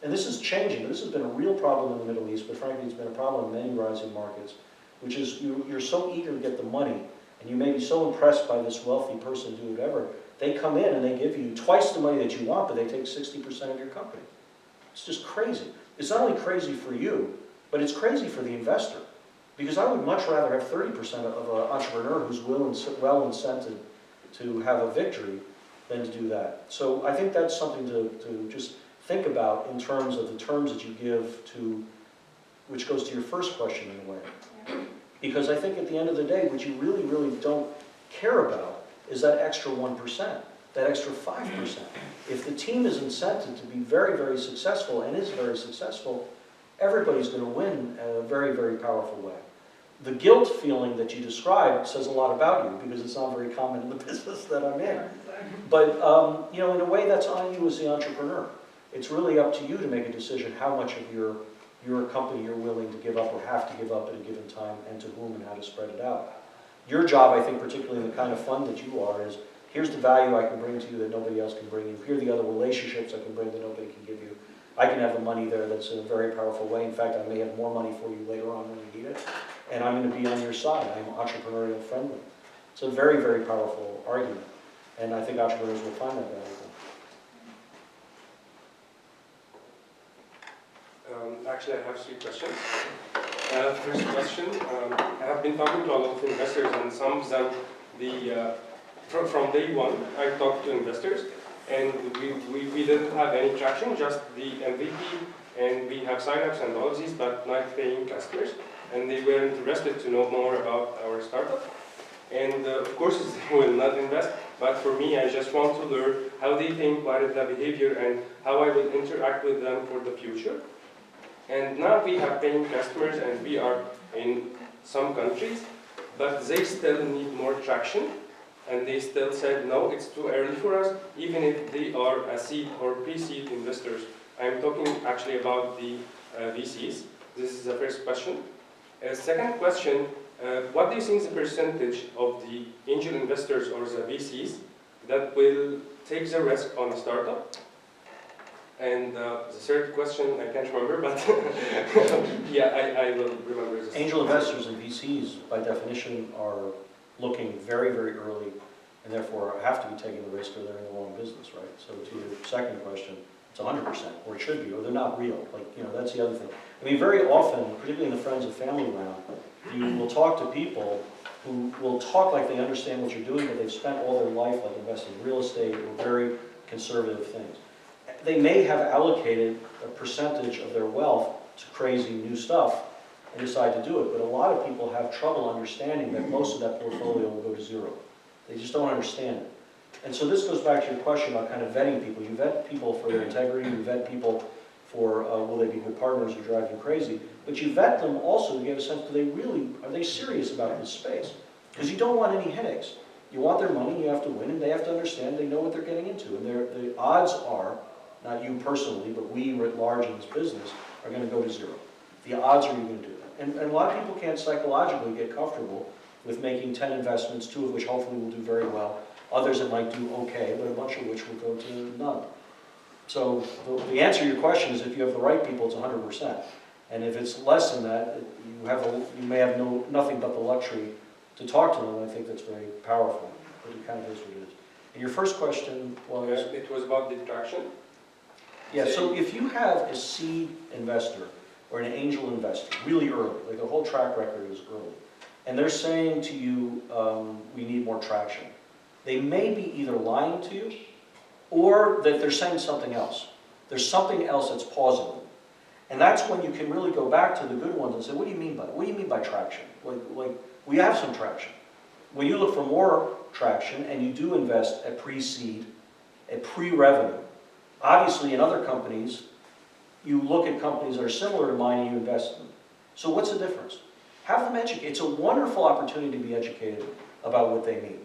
And this is changing. This has been a real problem in the Middle East, but frankly, it's been a problem in many rising markets, which is you're so eager to get the money, and you may be so impressed by this wealthy person doing whatever, they come in and they give you twice the money that you want, but they take 60% of your company. It's just crazy. It's not only crazy for you, but it's crazy for the investor. Because I would much rather have 30% of an entrepreneur who's well incented to have a victory than to do that. So I think that's something to just think about in terms of the terms that you give to, which goes to your first question in a way. Because I think at the end of the day, what you really, really don't care about is that extra 1%, that extra 5%. If the team is incented to be very, very successful and is very successful, everybody's going to win in a very, very powerful way. The guilt feeling that you described says a lot about you because it's not very common in the business that I'm in. But you know, in a way, that's on you as the entrepreneur. It's really up to you to make a decision how much of your company you're willing to give up or have to give up at a given time, and to whom and how to spread it out. Your job, I think, particularly in the kind of fund that you are, is here's the value I can bring to you that nobody else can bring you. Here are the other relationships I can bring that nobody can give you. I can have the money there that's in a very powerful way. In fact, I may have more money for you later on when you need it. And I'm going to be on your side. I'm entrepreneurial friendly. It's a very, very powerful argument. And I think entrepreneurs will find that valuable. Actually, I have 3 questions. First question, I have been talking to a lot of investors, and some of them, from day one, I talked to investors, and we didn't have any traction, just the MVP, and we have signups and all of these, but not paying customers, and they were interested to know more about our startup. And of course, they will not invest, but for me, I just want to learn how they think, what is the behavior, and how I will interact with them for the future. And now we have paying customers, and we are in some countries, but they still need more traction, and they still said, no, it's too early for us, even if they are a seed or pre-seed investors. I'm talking actually about the VCs. This is the first question. Second question, what do you think is the percentage of the angel investors or the VCs that will take the risk on a startup? And the third question, I can't remember, but yeah, I will remember this. Angel investors and VCs, by definition, are looking very, very early, and therefore have to be taking the risk or they're in the wrong business, right? So to your second question, it's 100%, or it should be, or they're not real. Like, you know, that's the other thing. I mean, very often, particularly in the friends and family round, you will talk to people who will talk like they understand what you're doing, but they've spent all their life like investing in real estate or very conservative things. They may have allocated a percentage of their wealth to crazy new stuff and decide to do it, but a lot of people have trouble understanding that most of that portfolio will go to zero. They just don't understand it. And so this goes back to your question about kind of vetting people. You vet people for their integrity, you vet people for will they be good partners or drive you crazy, but you vet them also to get a sense, are they serious about this space? Because you don't want any headaches. You want their money, you have to win, and they have to understand they know what they're getting into. And the odds are, not you personally, but we writ large in this business, are going to go to zero. The odds are you're going to do that. And a lot of people can't psychologically get comfortable with making 10 investments, 2 of which hopefully will do very well, others that might do okay, but a bunch of which will go to none. So the answer to your question is if you have the right people, it's 100%. And if it's less than that, you may have nothing but the luxury to talk to them, and I think that's very powerful. But it kind of is what it is. And your first question was? It was about the traction. Yeah, so if you have a seed investor or an angel investor really early, like their whole track record is early, and they're saying to you, we need more traction, they may be either lying to you or that they're saying something else. There's something else that's pausing them. And that's when you can really go back to the good ones and say, what do you mean by that? What do you mean by traction? Like we have some traction. When you look for more traction and you do invest at pre-seed, at pre-revenue, obviously in other companies, you look at companies that are similar to mine and you invest in them. So what's the difference? Have them educate. It's a wonderful opportunity to be educated about what they mean.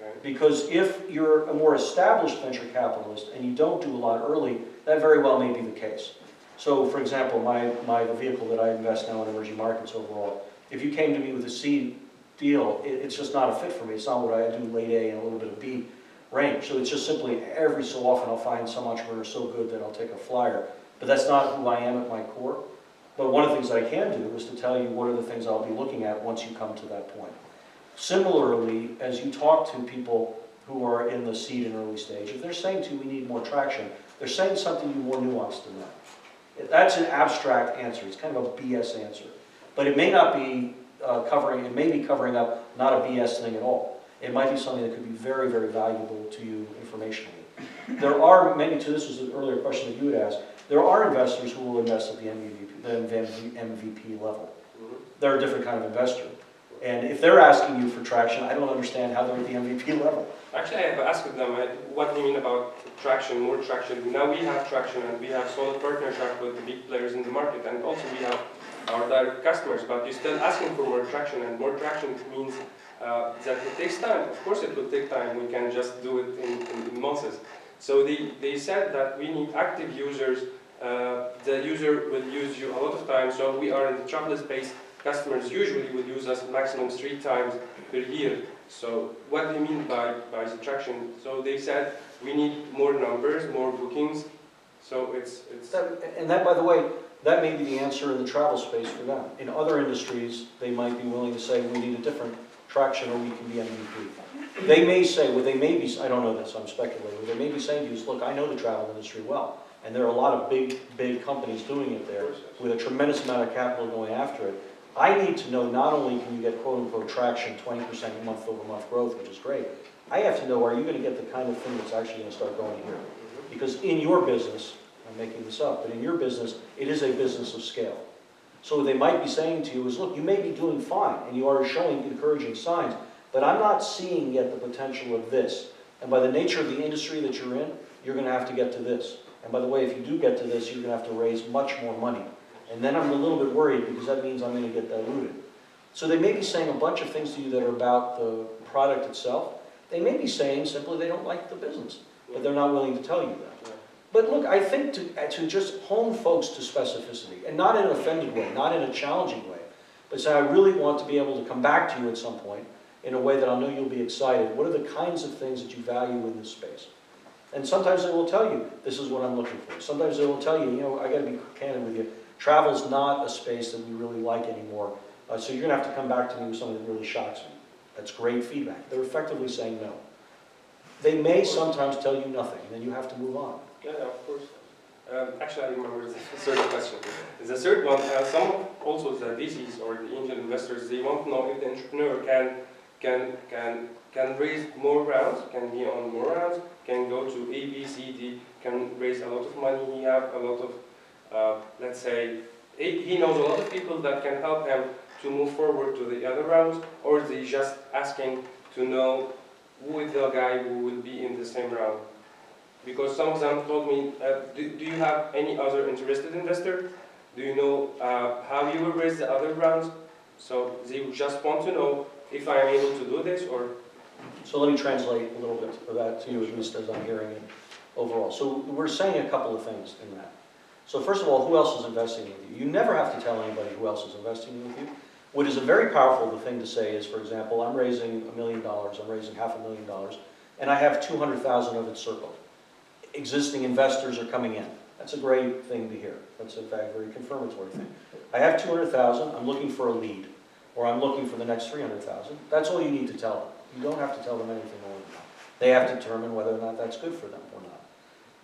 Okay. Because if you're a more established venture capitalist and you don't do a lot early, that very well may be the case. So for example, the vehicle that I invest now in emerging markets overall, if you came to me with a seed deal, it's just not a fit for me. It's not what I do late A and a little bit of B range. So it's just simply every so often I'll find some entrepreneur so good that I'll take a flyer. But that's not who I am at my core. But one of the things that I can do is to tell you what are the things I'll be looking at once you come to that point. Similarly, as you talk to people who are in the seed and early stage, if they're saying to you, we need more traction, they're saying something more nuanced than that. That's an abstract answer. It's kind of a BS answer. But it may not be it may be covering up not a BS thing at all. It might be something that could be very, very valuable to you informationally. There are many, this was an earlier question that you had asked, there are investors who will invest at the MVP level. They're a different kind of investor. And if they're asking you for traction, I don't understand how they're at the MVP level. Actually, I have asked them, what do you mean about traction, more traction? Now we have traction and we have solid partnership with the big players in the market, and also we have our direct customers, but you're still asking for more traction, and more traction means that it takes time. Of course it will take time, we can just do it in months. So they said that we need active users, the user will use you a lot of time, so we are in the travel space, customers usually will use us maximum 3 times per year. So what do you mean by the traction? So they said we need more numbers, more bookings, so it's... And that, by the way, that may be the answer in the travel space for them. In other industries, they might be willing to say, we need a different traction or we can be MVP. They may say, well, they may be, I don't know this, I'm speculating, but they may be saying to you, look, I know the travel industry well, and there are a lot of big companies doing it there with a tremendous amount of capital going after it. I need to know not only can you get quote-unquote traction, 20% month-over-month growth, which is great, I have to know, are you going to get the kind of thing that's actually going to start going here? Because in your business, I'm making this up, but in your business, it is a business of scale. So what they might be saying to you is, look, you may be doing fine, and you are showing encouraging signs, but I'm not seeing yet the potential of this. And by the nature of the industry that you're in, you're going to have to get to this. And by the way, if you do get to this, you're going to have to raise much more money. And then I'm a little bit worried, because that means I'm going to get diluted. So they may be saying a bunch of things to you that are about the product itself. They may be saying simply they don't like the business, but they're not willing to tell you that. But look, I think to just hone folks to specificity, and not in an offended way, not in a challenging way, but say, I really want to be able to come back to you at some point in a way that I'll know you'll be excited. What are the kinds of things that you value in this space? And sometimes they will tell you, this is what I'm looking for. Sometimes they will tell you, you know, I got to be candid with you, travel's not a space that we really like anymore, so you're going to have to come back to me with something that really shocks me. That's great feedback. They're effectively saying no. They may sometimes tell you nothing, and then you have to move on. Yeah, of course. Actually, I remember the third question. The third one, some also the VCs or the angel investors, they want to know if the entrepreneur can raise more rounds, can be on more rounds, can go to A, B, C, D, can raise a lot of money. He have a lot of, let's say, he knows a lot of people that can help him to move forward to the other rounds, or is he just asking to know who is the guy who will be in the same round? Because some of them told me, do you have any other interested investor? Do you know how you will raise the other rounds? So they just want to know if I am able to do this or... So let me translate a little bit of that to you, at least as I'm hearing it overall. So we're saying a couple of things in that. So first of all, who else is investing with you? You never have to tell anybody who else is investing with you. What is a very powerful thing to say is, for example, I'm raising $1 million, I'm raising $500,000, and I have 200,000 of it circled. Existing investors are coming in. That's a great thing to hear. That's in fact a very confirmatory thing. I have 200,000, I'm looking for a lead, or I'm looking for the next 300,000. That's all you need to tell them. You don't have to tell them anything more than that. They have to determine whether or not that's good for them or not.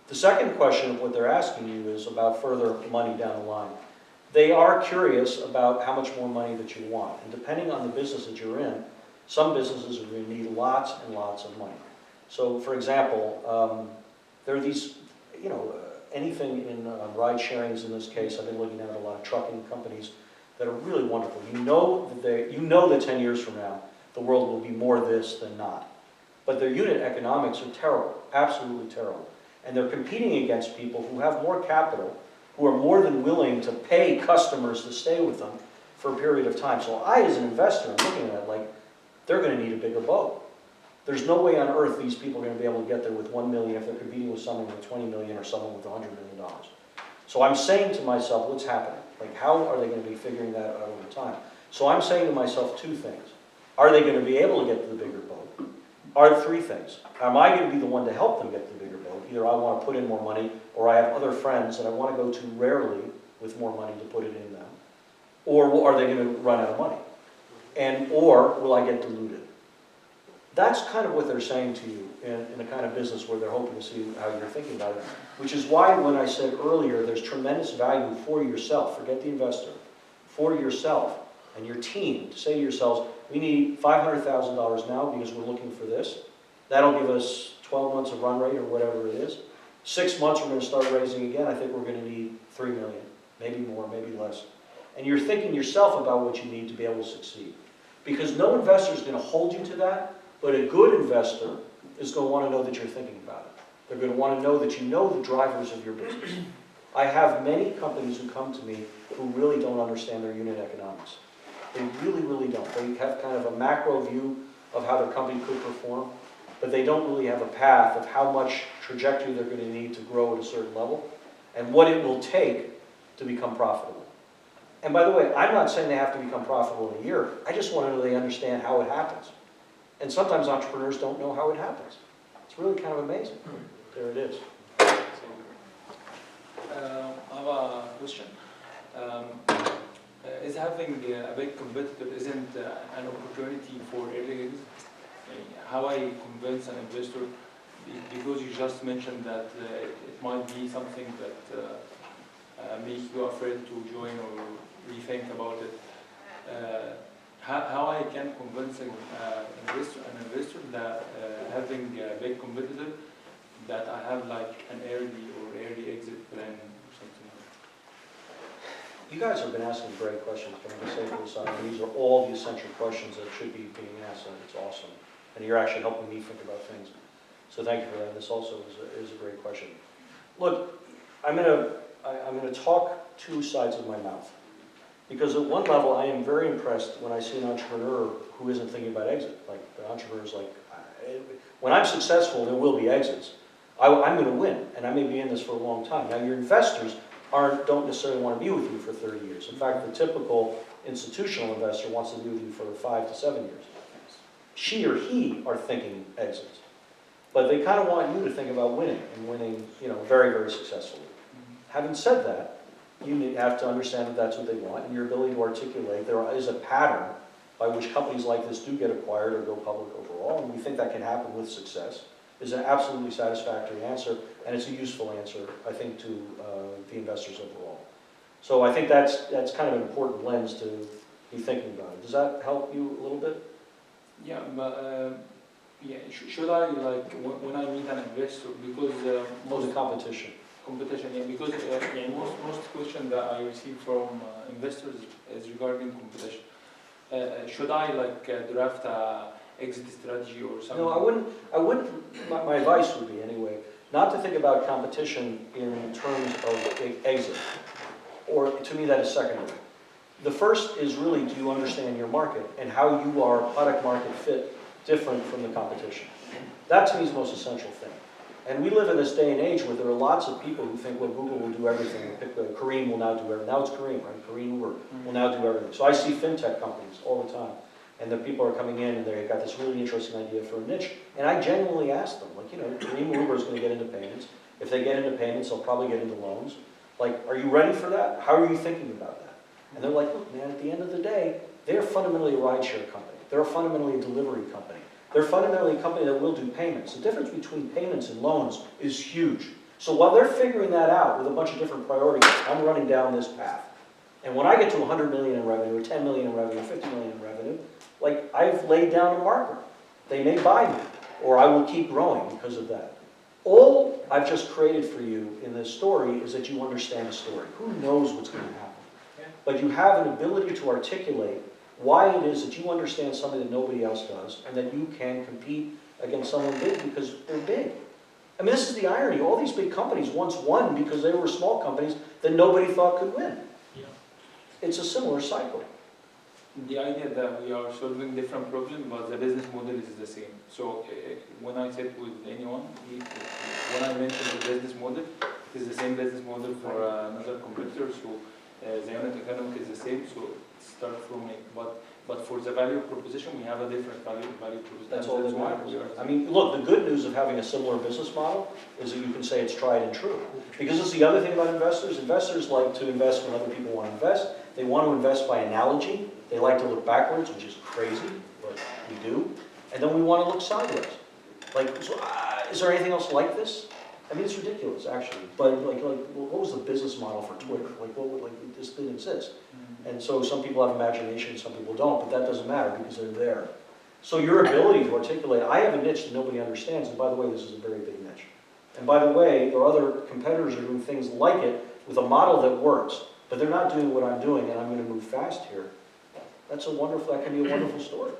The second question of what they're asking you is about further money down the line. They are curious about how much more money that you want. And depending on the business that you're in, some businesses are going to need lots and lots of money. So for example, there are these, anything in ride sharings in this case. I've been looking at a lot of trucking companies that are really wonderful. You know that 10 years from now, the world will be more this than not. But their unit economics are terrible, absolutely terrible. And they're competing against people who have more capital, who are more than willing to pay customers to stay with them for a period of time. So I, as an investor, I'm looking at it like, they're going to need a bigger boat. There's no way on earth these people are going to be able to get there with 1 million if they're competing with someone with 20 million or someone with $100 million. So I'm saying to myself, what's happening? Like, how are they going to be figuring that out over time? So I'm saying to myself two things. Are they going to be able to get to the bigger boat? are three things. Am I going to be the one to help them get the bigger boat? Either I want to put in more money, or I have other friends that I want to go to rarely with more money to put it in them. Or are they going to run out of money? Or will I get diluted? That's kind of what they're saying to you in a kind of business where they're hoping to see how you're thinking about it. Which is why when I said earlier, there's tremendous value for yourself, forget the investor, for yourself and your team to say to yourselves, we need $500,000 now because we're looking for this. That'll give us 12 months of run rate or whatever it is. 6 months we're going to start raising again. I think we're going to need 3 million, maybe more, maybe less. And you're thinking yourself about what you need to be able to succeed. Because no investor is going to hold you to that, but a good investor is going to want to know that you're thinking about it. They're going to want to know that you know the drivers of your business. I have many companies who come to me who really don't understand their unit economics. They really, really don't. They have kind of a macro view of how their company could perform, but they don't really have a path of how much trajectory they're going to need to grow at a certain level and what it will take to become profitable. And by the way, I'm not saying they have to become profitable in a year. I just want to know they understand how it happens. And sometimes entrepreneurs don't know how it happens. It's really kind of amazing. There it is. I have a question. Is having a big competitor isn't an opportunity for early exit? How I convince an investor, because you just mentioned that it might be something that makes you afraid to join or rethink about it. How I can convince an investor that having a big competitor, that I have like an early exit plan or something. You guys have been asking great questions, but I'm going to say for the side, these are all the essential questions that should be being asked, and it's awesome. And you're actually helping me think about things. So thank you for that. This also is a great question. Look, I'm going to talk two sides of my mouth. Because at one level, I am very impressed when I see an entrepreneur who isn't thinking about exit. Like, the entrepreneur's like, when I'm successful, there will be exits. I'm going to win, and I may be in this for a long time. Now, your investors don't necessarily want to be with you for 30 years. In fact, the typical institutional investor wants to be with you for 5 to 7 years. She or he are thinking exits. But they kind of want you to think about winning, and winning, very, very successfully. Having said that, you have to understand that that's what they want, and your ability to articulate there is a pattern by which companies like this do get acquired or go public overall, and we think that can happen with success, is an absolutely satisfactory answer, and it's a useful answer, I think, to the investors overall. So I think that's kind of an important lens to be thinking about it. Does that help you a little bit? Yeah, but should I, like, when I meet an investor, because The competition. competition, because most questions that I receive from investors is regarding competition. Should I draft a exit strategy or something? No, I wouldn't, my advice would be anyway, not to think about competition in terms of exit, or to me that is secondary. The first is really, do you understand your market and how you are product market fit different from the competition? That to me is the most essential thing. And we live in this day and age where there are lots of people who think, well, Google will do everything. Kareem will now do everything. Now it's Kareem, right? Kareem will now do everything. So I see fintech companies all the time. And the people are coming in and they've got this really interesting idea for a niche. And I genuinely ask them, Kareem Uber is going to get into payments. If they get into payments, they'll probably get into loans. Are you ready for that? How are you thinking about that? And they're like, look, man, at the end of the day, they're fundamentally a rideshare company. They're fundamentally a delivery company. They're fundamentally a company that will do payments. The difference between payments and loans is huge. So while they're figuring that out with a bunch of different priorities, I'm running down this path. And when I get to 100 million in revenue, or 10 million in revenue, or 50 million in revenue, I've laid down a marker. They may buy me, or I will keep growing because of that. All I've just created for you in this story is that you understand the story. Who knows what's going to happen? But you have an ability to articulate why it is that you understand something that nobody else does, and that you can compete against someone big because they're big. I mean, this is the irony. All these big companies once won because they were small companies that nobody thought could win. Yeah. It's a similar cycle. The idea that we are solving different problems, but the business model is the same. So when I sit with anyone, when I mention the business model, it is the same business model for another competitor. So the unit economic is the same. So start from it. But for for the value proposition, we have a different value proposition. That's all that why matters. we are. I mean, look, the good news of having a similar business model is that you can say it's tried and true. Because it's the other thing about investors. Investors like to invest when other people want to invest. They want to invest by analogy. They like to look backwards, which is crazy, but we do. And then we want to look sideways. Like, so, is there anything else like this? I mean, it's ridiculous, actually. But like, what was the business model for Twitter? Like, what would, like, this didn't exist. And so some people have imagination, some people don't, but that doesn't matter because they're there. So your ability to articulate, I have a niche that nobody understands, and by the way, this is a very big niche. And by the way, there are other competitors who are doing things like it with a model that works, but they're not doing what I'm doing, and I'm going to move fast here. That can be a wonderful story.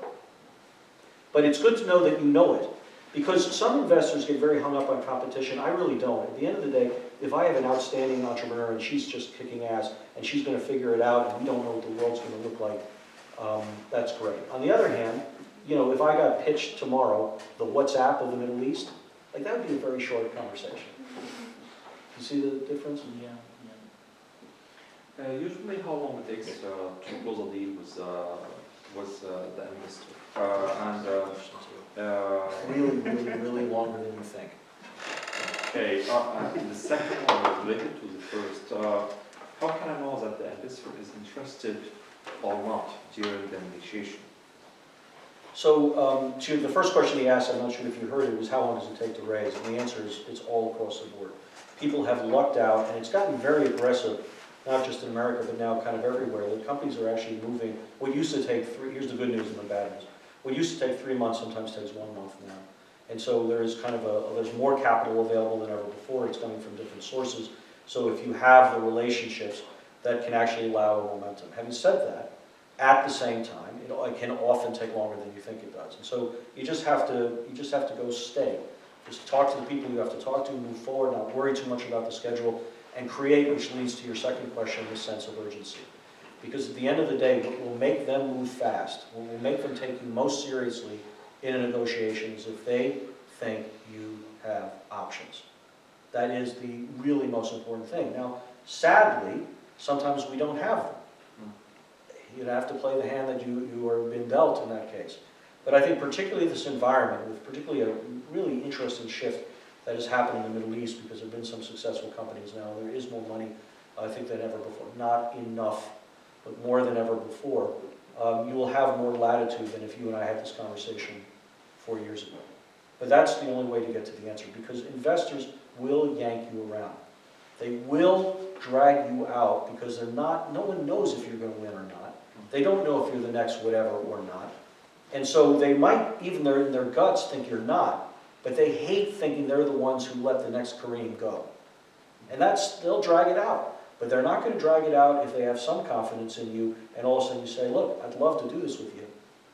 But it's good to know that you know it. Because some investors get very hung up on competition. I really don't. At the end of the day, if I have an outstanding entrepreneur and she's just kicking ass and she's going to figure it out and we don't know what the world's going to look like, that's great. On the other hand, you know, if I got pitched tomorrow the WhatsApp of the Middle East, like that would be a very short conversation. You see the difference? Yeah. Usually, how long it takes to close a deal with the investor? Really longer than you think. Okay, the second one is related to the first. How can I know that the investor is interested or not during the negotiation? So to the first question he asked, I'm not sure if you heard it, was how long does it take to raise? And the answer is it's all across the board. People have lucked out, and it's gotten very aggressive, not just in America, but now kind of everywhere. The companies are actually moving. What used to take here's the good news and the bad news. What used to take 3 months sometimes takes 1 month now. And so there's kind of there's more capital available than ever before. It's coming from different sources. So if you have the relationships, that can actually allow a momentum. Having said that, at the same time, it can often take longer than you think it does. And so you just have to go stay. Just talk to the people you have to talk to, move forward, not worry too much about the schedule, and create, which leads to your second question, this sense of urgency. Because at the end of the day, what will make them move fast, what will make them take you most seriously in a negotiation is if they think you have options. That is the really most important thing. Now, sadly, sometimes we don't have them. You'd have to play the hand that you are been dealt in that case. But I think particularly this environment, with particularly a really interesting shift that has happened in the Middle East, because there have been some successful companies now, there is more money, I think, than ever before. Not enough, but more than ever before. You will have more latitude than if you and I had this conversation 4 years ago. But that's the only way to get to the answer, because investors will yank you around. They will drag you out because no one knows if you're going to win or not. They don't know if you're the next whatever or not. And so they might, even in their guts, think you're not, but they hate thinking they're the ones who let the next Kareem go. And they'll drag it out. But they're not going to drag it out if they have some confidence in you, and all of a sudden you say, look, I'd love to do this with you.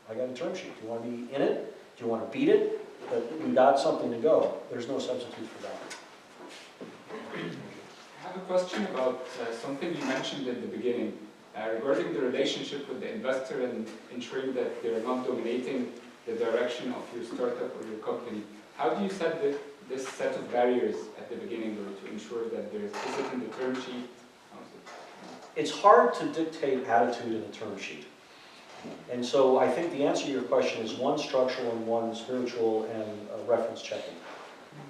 I got a term sheet. Do you want to be in it? Do you want to beat it? But we got something to go. There's no substitute for that. I have a question about something you mentioned in the beginning regarding the relationship with the investor and ensuring that they're not dominating the direction of your startup or your company. How do you set this set of barriers at the beginning to ensure that there is this in the term sheet? It's hard to dictate attitude in a term sheet. And so I think the answer to your question is one structural and one spiritual and reference checking.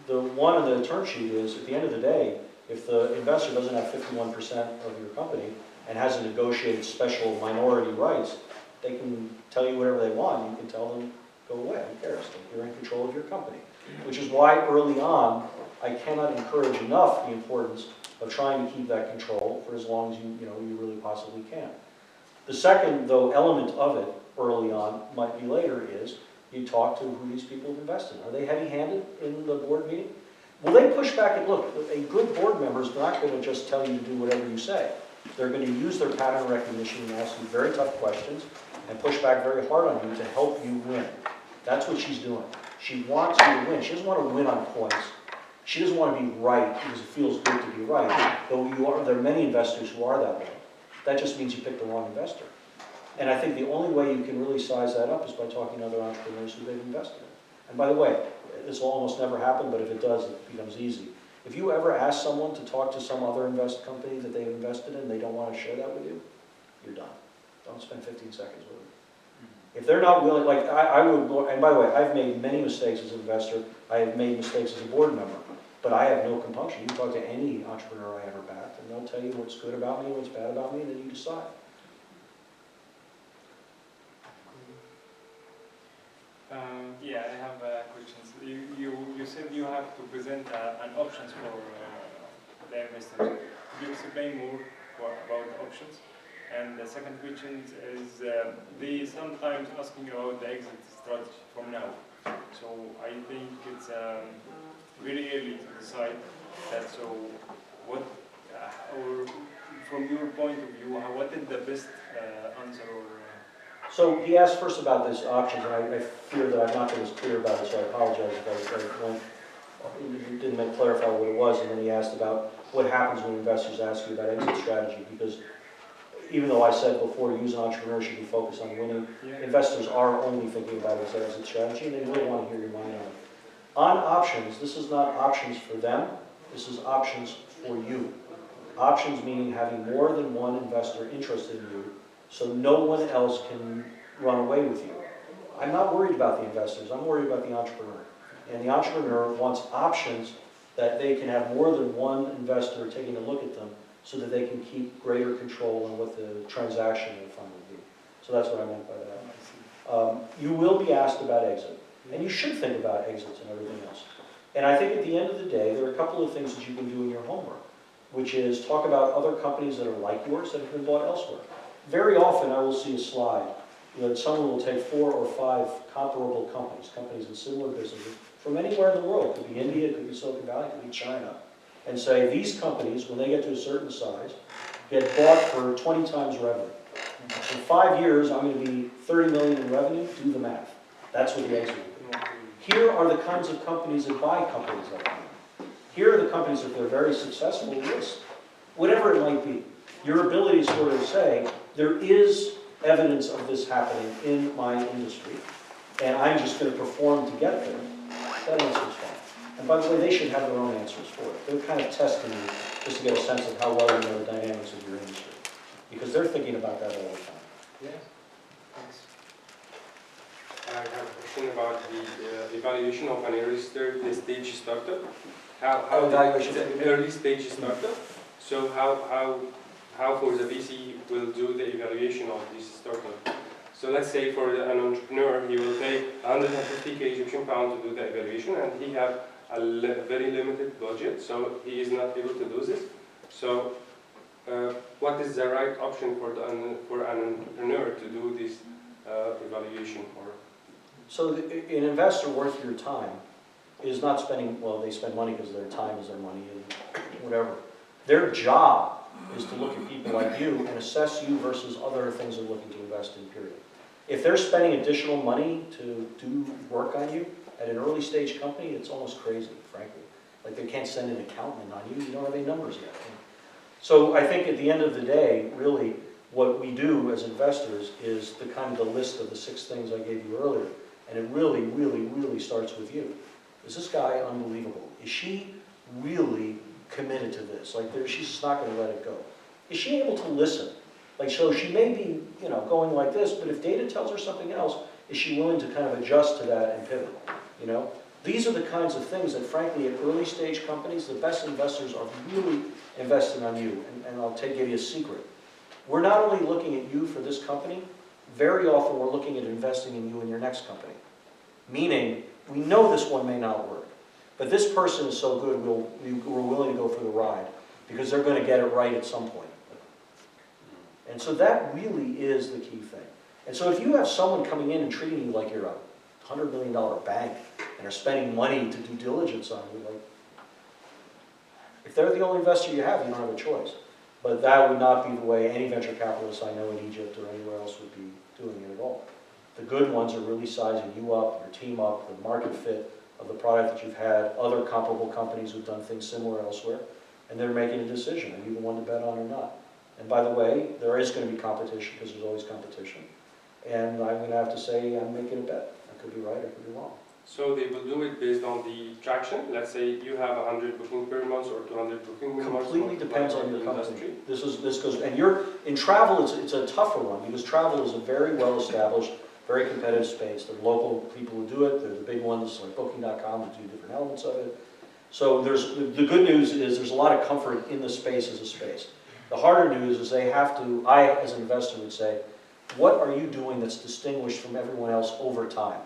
The one in the term sheet is, at the end of the day, if the investor doesn't have 51% of your company and has a negotiated special minority rights, they can tell you whatever they want. You can tell them, go away, who cares? You're in control of your company. Which is why early on, I cannot encourage enough the importance of trying to keep that control for as long as you really possibly can. The second, though, element of it early on, might be later, is you talk to who these people have invested in. Are they heavy-handed in the board meeting? Will they push back and look? A good board member is not going to just tell you to do whatever you say. They're going to use their pattern recognition and ask you very tough questions and push back very hard on you to help you win. That's what she's doing. She wants you to win. She doesn't want to win on points. She doesn't want to be right because it feels good to be right. Though there are many investors who are that way. That just means you picked the wrong investor. And I think the only way you can really size that up is by talking to other entrepreneurs who they've invested in. And by the way, this will almost never happen, but if it does, it becomes easy. If you ever ask someone to talk to some other company that they've invested in and they don't want to share that with you, you're done. Don't spend 15 seconds with them. If they're not willing, like I would, and by the way, I've made many mistakes as an investor. I have made mistakes as a board member, but I have no compunction. You talk to any entrepreneur I ever backed, and they'll tell you what's good about me, what's bad about me, and then you decide. Yeah, I have questions. You said you have to present an options for the investors. Could you explain more about the options? And the second question is, they sometimes asking about the exit strategy from now. So I think it's very early to decide that. So what, or from your point of view, what is the best answer? Or So he asked first about this options, and I fear that I've not been as clear about it, so I apologize if I didn't clarify what it was, and then he asked about what happens when investors ask you about exit strategy, because even though I said before, use an entrepreneur should be focused on winning, investors are only thinking about his exit strategy, and they really want to hear your mind on it. On options, this is not options for them, this is options for you. Options meaning having more than one investor interested in you, so no one else can run away with you. I'm not worried about the investors, I'm worried about the entrepreneur. And the entrepreneur wants options that they can have more than one investor taking a look at them so that they can keep greater control on what the transaction of the fund will be. So that's what I meant by that. You will be asked about exit, and you should think about exits and everything else. And I think at the end of the day, there are a couple of things that you can do in your homework, which is talk about other companies that are like yours that have been bought elsewhere. Very often I will see a slide that someone will take 4 or 5 comparable companies in similar businesses from anywhere in the world. It could be India, it could be Silicon Valley, it could be China, and say these companies, when they get to a certain size, get bought for 20 times revenue. In 5 years, I'm going to be 30 million in revenue, do the math. That's what the exit will be. Here are the kinds of companies that buy companies like that. Here are the companies that they're very successful list, whatever it might be. Your ability to sort of say, there is evidence of this happening in my industry, and I'm just going to perform to get there, that answer is fine. And by the way, they should have their own answers for it. They're kind of testing you just to get a sense of how well you know the dynamics of your industry, because they're thinking about that all the time. Yeah, thanks. I have a question about the evaluation of an early stage startup. How evaluation it's an early stage startup. So how for the VC will do the evaluation of this startup? So let's say for an entrepreneur, he will pay 150k Egyptian pound to do the evaluation, and he have a very limited budget, so he is not able to do this. So what is the right option for an entrepreneur to do this evaluation? So an investor worth your time is not spending, well, they spend money because their time is their money and whatever. Their job is to look at people like you and assess you versus other things they're looking to invest in, period. If they're spending additional money to do work on you at an early stage company, it's almost crazy, frankly. Like they can't send an accountant on you, you don't have any numbers yet. So I think at the end of the day, really, what we do as investors is the kind of the list of the 6 things I gave you earlier, and it really, really, really starts with you. Is this guy unbelievable? Is she really committed to this? Like she's just not going to let it go. Is she able to listen? Like, so she may be, you know, going like this, but if data tells her something else, is she willing to kind of adjust to that and pivot? You know, these are the kinds of things that, frankly, at early stage companies, the best investors are really investing on you. And I'll give you a secret. We're not only looking at you for this company, very often we're looking at investing in you in your next company. Meaning, we know this one may not work, but this person is so good, we're willing to go for the ride because they're going to get it right at some point. And so that really is the key thing. And so if you have someone coming in and treating you like you're a $100 million bank and are spending money to do diligence on you, like, if they're the only investor you have, you don't have a choice. But that would not be the way any venture capitalist I know in Egypt or anywhere else would be doing it at all. The good ones are really sizing you up, your team up, the market fit of the product that you've had, other comparable companies who've done things similar elsewhere, and they're making a decision. Are you the one to bet on or not? And by the way, there is going to be competition because there's always competition. And I'm going to have to say I'm making a bet. I could be right, I could be wrong. So they will do it based on the traction. Let's say you have 100 bookings per month or 200 bookings per month. Completely depends on your company. industry. This goes, and you're, in travel, it's a tougher one, because travel is a very well-established, very competitive space. There are local people who do it, there are the big ones like Booking.com that do different elements of it. So the good news is there's a lot of comfort in the space as a space. The harder news is they have to, I as an investor would say, what are you doing that's distinguished from everyone else over time?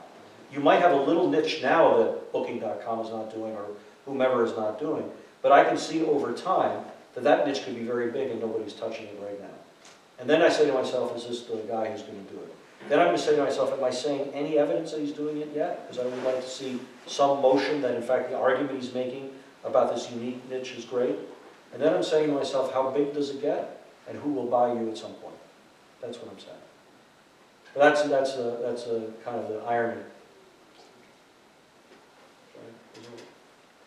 You might have a little niche now that Booking.com is not doing or whomever is not doing, but I can see over time that that niche could be very big and nobody's touching it right now. And then I say to myself, is this the guy who's going to do it? Then I'm going to say to myself, am I saying any evidence that he's doing it yet? Because I would like to see some motion that in fact the argument he's making about this unique niche is great. And then I'm saying to myself, how big does it get? And who will buy you at some point? That's what I'm saying. But that's a kind of the irony.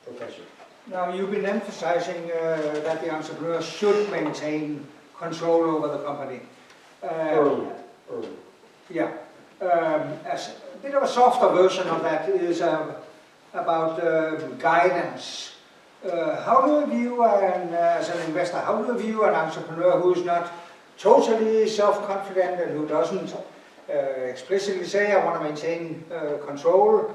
Professor. Now, you've been emphasizing that the entrepreneur should maintain control over the company. Early. Yeah. As a bit of a softer version of that is about guidance. How do you view, as an investor, how do you view an entrepreneur who is not totally self-confident and who doesn't explicitly say, I want to maintain control,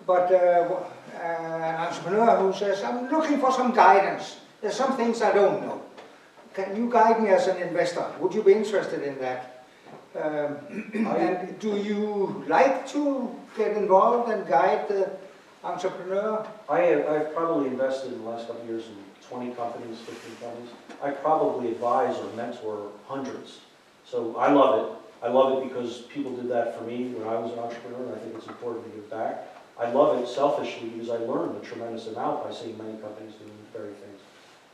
but an entrepreneur who says, I'm looking for some guidance. There's some things I don't know. Can you guide me as an investor? Would you be interested in that? And do you like to get involved and guide the entrepreneur? I've probably invested in the last couple of years in 20 companies, 15 companies. I probably advise or mentor hundreds. So I love it. I love it because people did that for me when I was an entrepreneur, and I think it's important to give back. I love it selfishly because I learned a tremendous amount by seeing many companies doing very things.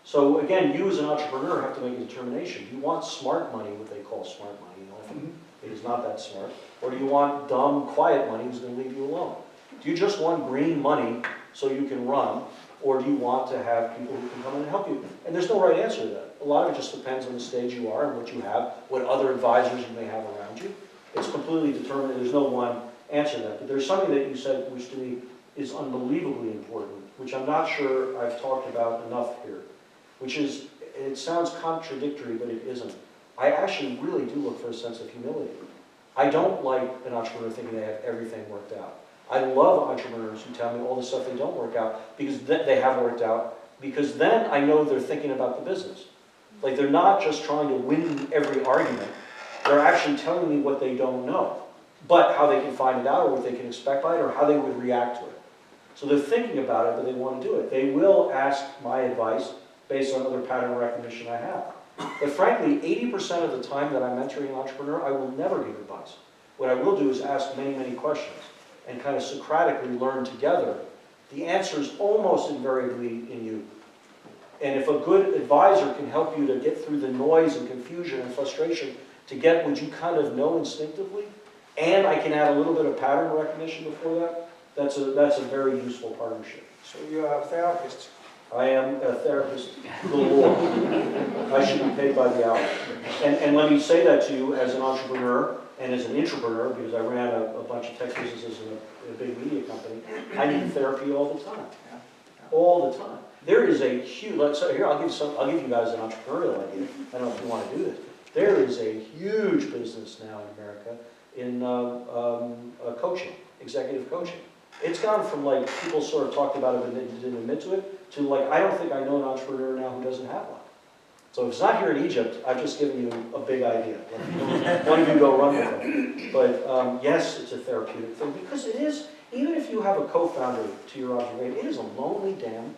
So again, you as an entrepreneur have to make a determination. Do you want smart money, what they call smart money? Often it is not that smart. Or do you want dumb, quiet money who's going to leave you alone? Do you just want green money so you can run? Or do you want to have people who can come in and help you? And there's no right answer to that. A lot of it just depends on the stage you are and what you have, what other advisors you may have around you. It's completely determined. There's no one answer to that. But there's something that you said which to me is unbelievably important, which I'm not sure I've talked about enough here, which is, it sounds contradictory, but it isn't. I actually really do look for a sense of humility. I don't like an entrepreneur thinking they have everything worked out. I love entrepreneurs who tell me all the stuff they don't work out because they have worked out, because then I know they're thinking about the business. Like they're not just trying to win every argument. They're actually telling me what they don't know, but how they can find it out or what they can expect by it or how they would react to it. So they're thinking about it, but they want to do it. They will ask my advice based on other pattern recognition I have. But frankly, 80% of the time that I'm mentoring an entrepreneur, I will never give advice. What I will do is ask many, many questions and kind of Socratically learn together. The answer is almost invariably in you. And if a good advisor can help you to get through the noise and confusion and frustration to get what you kind of know instinctively, and I can add a little bit of pattern recognition before that, that's a very useful partnership. So you're a therapist. I am a therapist galore. I should be paid by the hour. And let me say that to you as an entrepreneur and as an intrapreneur, because I ran a bunch of tech businesses in a big media company. I need therapy all the time. All the time. There is a huge, so here I'll give you guys an entrepreneurial idea. I don't know if you want to do this. There is a huge business now in America in coaching, executive coaching. It's gone from like people sort of talked about it but didn't admit to it, to like I don't think I know an entrepreneur now who doesn't have one. So if it's not here in Egypt, I've just given you a big idea. One of you go run with it. But yes, it's a therapeutic thing because it is, even if you have a co-founder to your observation, it is a lonely damn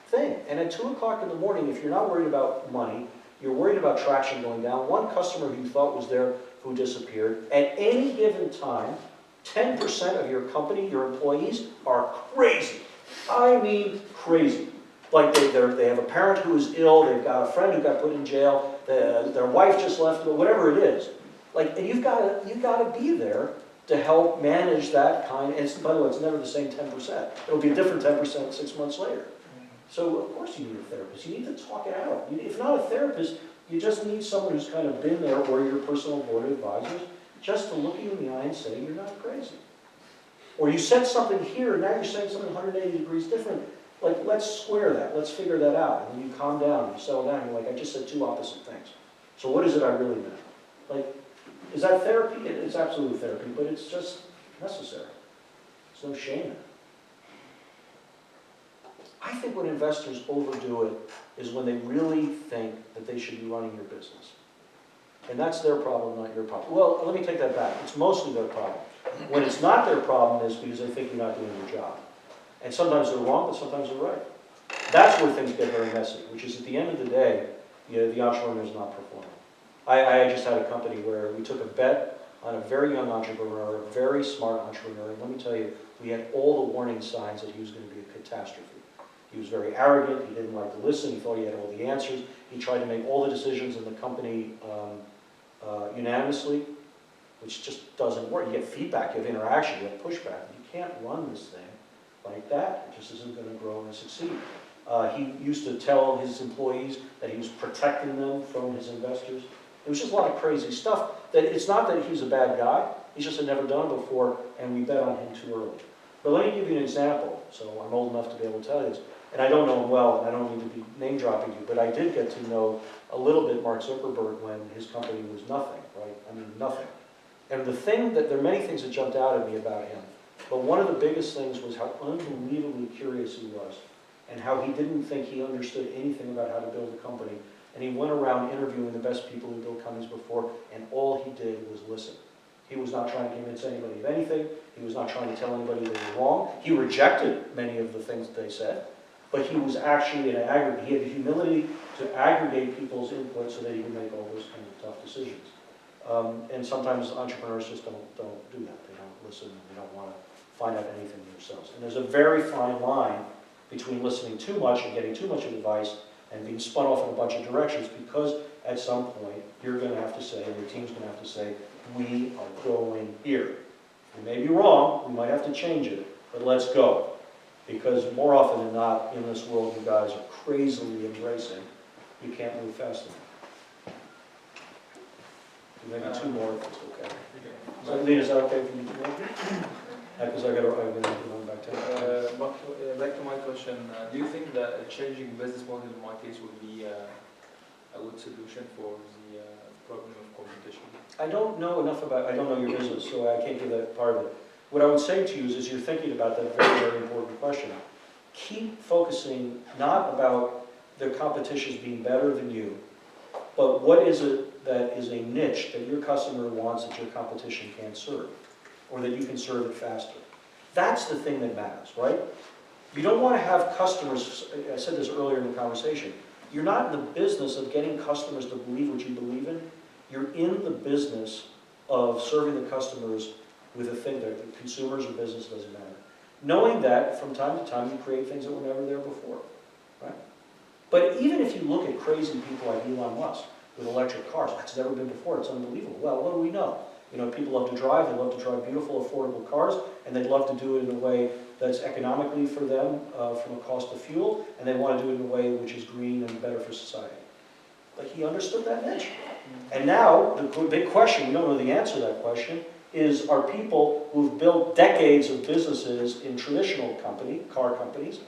thing. And at 2 o'clock in the morning, if you're not worried about money, you're worried about traction going down, one customer who you thought was there who disappeared, at any given time, 10% of your company, your employees, are crazy. I mean crazy. Like they have a parent who is ill, they've got a friend who got put in jail, their wife just left, whatever it is. Like, and you've got to be there to help manage that kind. And by the way, it's never the same 10%. It'll be a different 10% 6 months later. So of course you need a therapist. You need to talk it out. If not a therapist, you just need someone who's kind of been there, or your personal board of advisors, just to look you in the eye and say, you're not crazy. Or you said something here, and now you're saying something 180 degrees different. Like, let's square that, let's figure that out. And then you calm down, you settle down, you're like, I just said two opposite things. So what is it I really meant? Like, is that therapy? It's absolutely therapy, but it's just necessary. There's no shame in it. I think when investors overdo it is when they really think that they should be running your business. And that's their problem, not your problem. Well, let me take that back. It's mostly their problem. When it's not their problem, it's because they think you're not doing your job. And sometimes they're wrong, but sometimes they're right. That's where things get very messy, which is at the end of the day, the entrepreneur is not performing. I just had a company where we took a bet on a very young entrepreneur, a very smart entrepreneur, and let me tell you, we had all the warning signs that he was going to be a catastrophe. He was very arrogant, he didn't like to listen, he thought he had all the answers, he tried to make all the decisions in the company unanimously, which just doesn't work. You get feedback, you have interaction, you have pushback. You can't run this thing like that. It just isn't going to grow and succeed. He used to tell his employees that he was protecting them from his investors. It was just a lot of crazy stuff. That it's not that he's a bad guy, he's just had never done it before, and we bet on him too early. But let me give you an example. So I'm old enough to be able to tell you this. And I don't know him well, and I don't need to be name dropping you, but I did get to know a little bit Mark Zuckerberg when his company was nothing, right? I mean, nothing. And the thing that, there are many things that jumped out at me about him, but one of the biggest things was how unbelievably curious he was, and how he didn't think he understood anything about how to build a company. And he went around interviewing the best people who built companies before, and all he did was listen. He was not trying to convince anybody of anything. He was not trying to tell anybody they were wrong. He rejected many of the things that they said, but he was actually an aggregate. He had the humility to aggregate people's input so that he could make all those kinds of tough decisions. And sometimes entrepreneurs just don't do that. They don't listen, and they don't want to find out anything themselves. And there's a very fine line between listening too much and getting too much advice and being spun off in a bunch of directions, because at some point you're going to have to say, and your team's going to have to say, we are going here. We may be wrong, we might have to change it, but let's go. Because more often than not, in this world you guys are crazily embracing, you can't move fast enough. Maybe two more if it's okay. So, Lena, is that okay for you to make? Because I've been going back to back to my question, do you think that changing business model in my case would be a good solution for the problem of competition? I don't know enough about, I don't know your business, so I can't give that part of it. What I would say to you is, as you're thinking about that very, very important question, keep focusing not about the competitions being better than you, but what is it that is a niche that your customer wants that your competition can't serve, or that you can serve it faster. That's the thing that matters, right? You don't want to have customers, I said this earlier in the conversation, you're not in the business of getting customers to believe what you believe in. You're in the business of serving the customers with a thing that the consumers or business doesn't matter. Knowing that from time to time you create things that were never there before, right? But even if you look at crazy people like Elon Musk with electric cars, that's never been before, it's unbelievable. Well, what do we know? You know, people love to drive, they love to drive beautiful, affordable cars, and they'd love to do it in a way that's economically for them from a cost of fuel, and they want to do it in a way which is green and better for society. But he understood that niche. And now, the big question, we don't know the answer to that question, is are people who've built decades of businesses in traditional car companies,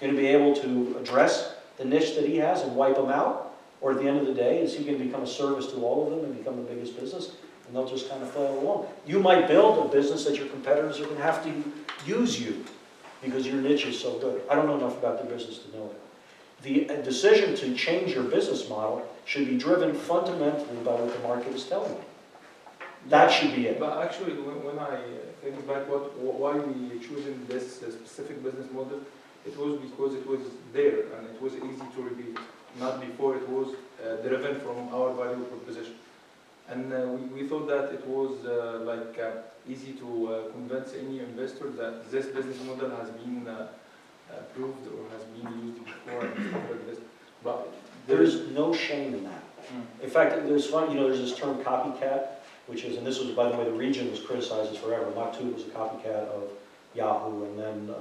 going to be able to address the niche that he has and wipe them out? Or at the end of the day, is he going to become a service to all of them and become the biggest business? And they'll just kind of flail along. You might build a business that your competitors are going to have to use you because your niche is so good. I don't know enough about their business to know it. The decision to change your business model should be driven fundamentally by what the market is telling you. That should be it. But actually, when I think back why we choosing this specific business model, it was because it was there and it was easy to repeat. Not before it was driven from our value proposition. And we thought that it was easy to convince any investor that this business model has been proved or has been used before and stuff like this. But there's no shame in that. In fact, there's this term copycat, which is, and this was, by the way, the region was criticized this forever. Mach 2 was a copycat of Yahoo, and then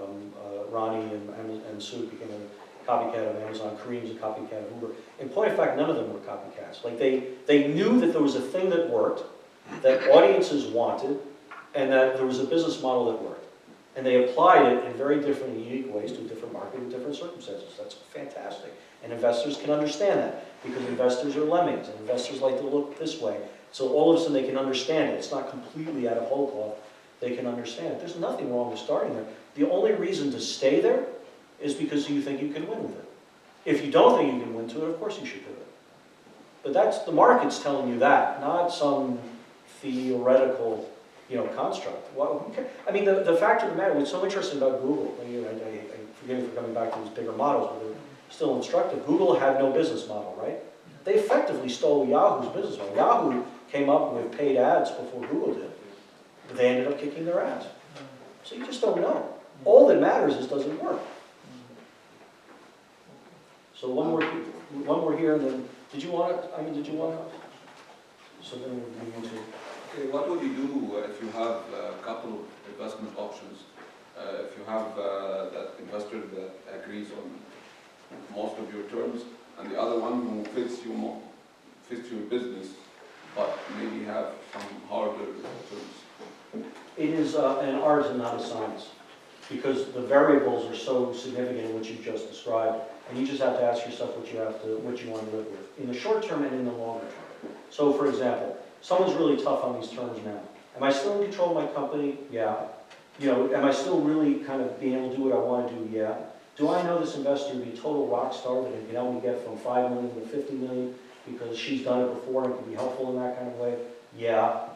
Ronnie and Sue became a copycat of Amazon. Kareem's a copycat of Uber. In point of fact, none of them were copycats. Like they knew that there was a thing that worked, that audiences wanted, and that there was a business model that worked. And they applied it in very different and unique ways to a different market and different circumstances. That's fantastic. And investors can understand that because investors are lemmings and investors like to look this way. So all of a sudden they can understand it. It's not completely out of whole cloth. They can understand it. There's nothing wrong with starting there. The only reason to stay there is because you think you can win with it. If you don't think you can win to it, of course you should do it. But that's the market's telling you that, not some theoretical, construct. Well, who cares? I mean, the fact of the matter, what's so interesting about Google, I forgive me for coming back to these bigger models, but they're still instructive. Google had no business model, right? They effectively stole Yahoo's business model. Yahoo came up with paid ads before Google did. They ended up kicking their ass. So you just don't know. All that matters is does it work? So one more here, and then, did you want to? So then we'll move into. Okay, what would you do if you have a couple of investment options? If you have that investor that agrees on most of your terms, and the other one who fits your business, but maybe have some harder terms? It is an art and not a science, because the variables are so significant in what you've just described, and you just have to ask yourself what you want to live with, in the short term and in the longer term. So, for example, someone's really tough on these terms now. Am I still in control of my company? Yeah. Am I still really kind of being able to do what I want to do? Yeah. Do I know this investor to be a total rock star that can help me get from 5 million to 50 million because she's done it before and can be helpful in that kind of way? Yeah.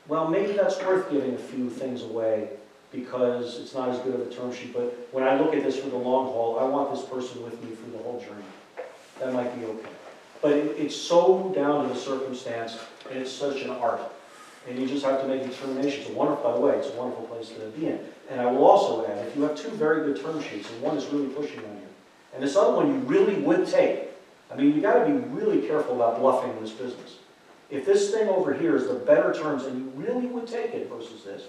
Well, maybe that's worth giving a few things away because it's not as good of a term sheet, but when I look at this for the long haul, I want this person with me through the whole journey. That might be okay. But it's so down to the circumstance, and it's such an art. And you just have to make a determination. It's a wonderful, by the way, it's a wonderful place to be in. And I will also add, if you have 2 very good term sheets, and one is really pushing on you, and this other one you really would take, I mean, you got to be really careful about bluffing in this business. If this thing over here is the better terms, and you really would take it versus this,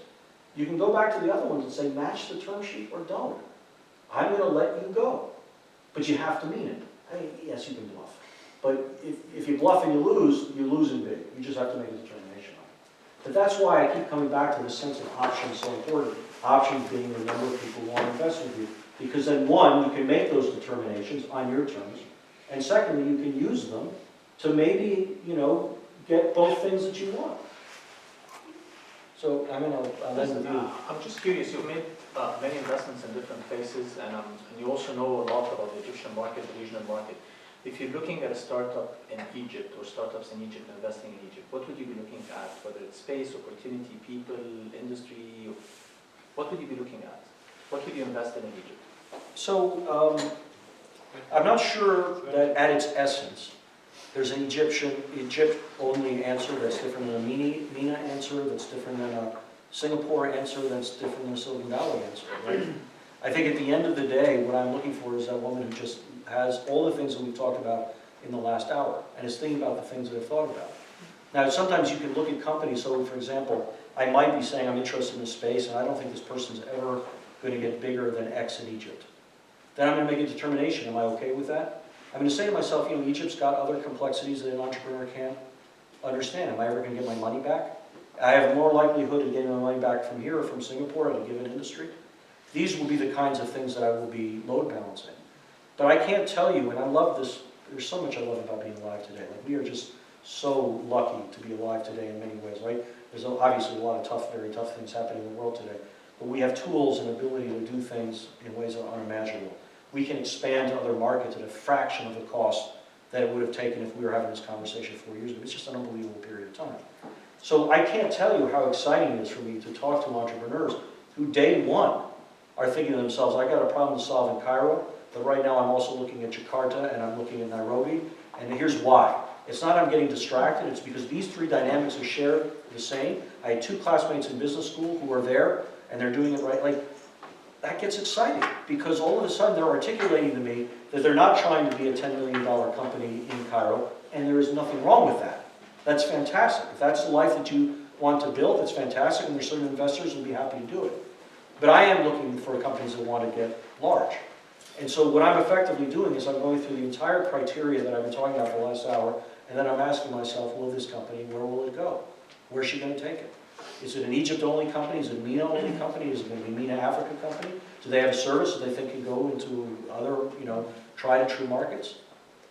you can go back to the other ones and say, match the term sheet or don't. I'm going to let you go. But you have to mean it. I mean, yes, you can bluff. But if you bluff and you're losing big. You just have to make a determination on it. But that's why I keep coming back to the sense of options so important. Options being the number of people who want to invest with you. Because then, one, you can make those determinations on your terms. And secondly, you can use them to maybe, get both things that you want. So I'll end with you. I'm just curious, you've made many investments in different places, and you also know a lot about the Egyptian market, the regional market. If you're looking at a startup in Egypt, or startups in Egypt investing in Egypt, what would you be looking at? Whether it's space, opportunity, people, industry, what would you be looking at? What would you invest in Egypt? So I'm not sure that at its essence, there's an Egypt-only answer that's different than a MENA answer, that's different than a Singapore answer, that's different than a Silicon Valley answer, right? I think at the end of the day, what I'm looking for is that woman who just has all the things that we've talked about in the last hour, and is thinking about the things that I've thought about. Now, sometimes you can look at companies, so for example, I might be saying I'm interested in this space, and I don't think this person's ever going to get bigger than X in Egypt. Then I'm going to make a determination, am I okay with that? I'm going to say to myself, Egypt's got other complexities that an entrepreneur can't understand. Am I ever going to get my money back? I have more likelihood of getting my money back from here or from Singapore at a given industry. These will be the kinds of things that I will be load balancing. But I can't tell you, and I love this, there's so much I love about being alive today. Like, we are just so lucky to be alive today in many ways, right? There's obviously a lot of very tough things happening in the world today. But we have tools and ability to do things in ways that are unimaginable. We can expand to other markets at a fraction of the cost that it would have taken if we were having this conversation 4 years ago. It's just an unbelievable period of time. So I can't tell you how exciting it is for me to talk to entrepreneurs who day one are thinking to themselves, I got a problem to solve in Cairo, but right now I'm also looking at Jakarta and I'm looking at Nairobi, and here's why. It's not I'm getting distracted, it's because these 3 dynamics are shared the same. I had 2 classmates in business school who are there, and they're doing it right. Like, that gets exciting, because all of a sudden they're articulating to me that they're not trying to be a $10 million company in Cairo, and there is nothing wrong with that. That's fantastic. If that's the life that you want to build, that's fantastic, and there's certain investors who will be happy to do it. But I am looking for companies that want to get large. And so what I'm effectively doing is I'm going through the entire criteria that I've been talking about for the last hour, and then I'm asking myself, will this company, where will it go? Where's she going to take it? Is it an Egypt-only company? Is it a MENA-only company? Is it going to be a MENA-Africa company? Do they have a service that they think can go into other, tried and true markets?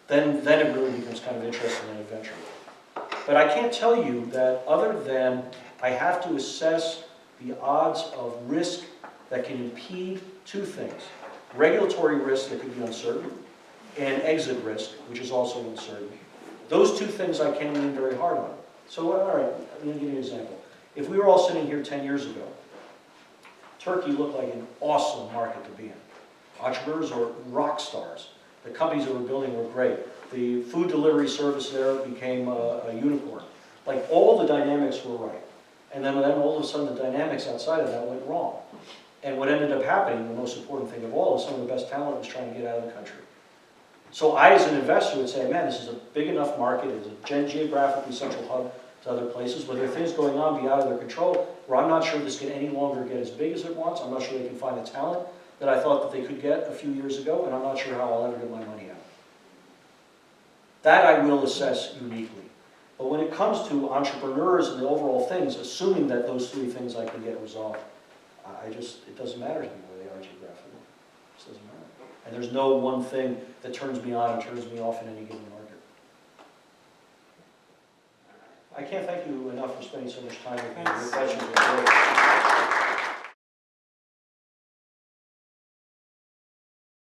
Then it really becomes kind of interesting in a venture. But I can't tell you that other than I have to assess the odds of risk that can impede two things. Regulatory risk that could be uncertain, and exit risk, which is also uncertain. Those two things I can lean very hard on. So, all right, let me give you an example. If we were all sitting here 10 years ago, Turkey looked like an awesome market to be in. Entrepreneurs were rock stars. The companies that were building were great. The food delivery service there became a unicorn. Like, all the dynamics were right. And then all of a sudden the dynamics outside of that went wrong. And what ended up happening, the most important thing of all, is some of the best talent was trying to get out of the country. So I, as an investor, would say, man, this is a big enough market, it's a geographically central hub to other places, but there are things going on beyond their control where I'm not sure this can any longer get as big as it wants. I'm not sure they can find the talent that I thought that they could get a few years ago, and I'm not sure how I'll ever get my money out. That I will assess uniquely. But when it comes to entrepreneurs and the overall things, assuming that those three things I can get resolved, it doesn't matter to me where they are geographically. It just doesn't matter. And there's no one thing that turns me on and turns me off in any given market. I can't thank you enough for spending so much time with me. Your questions were great.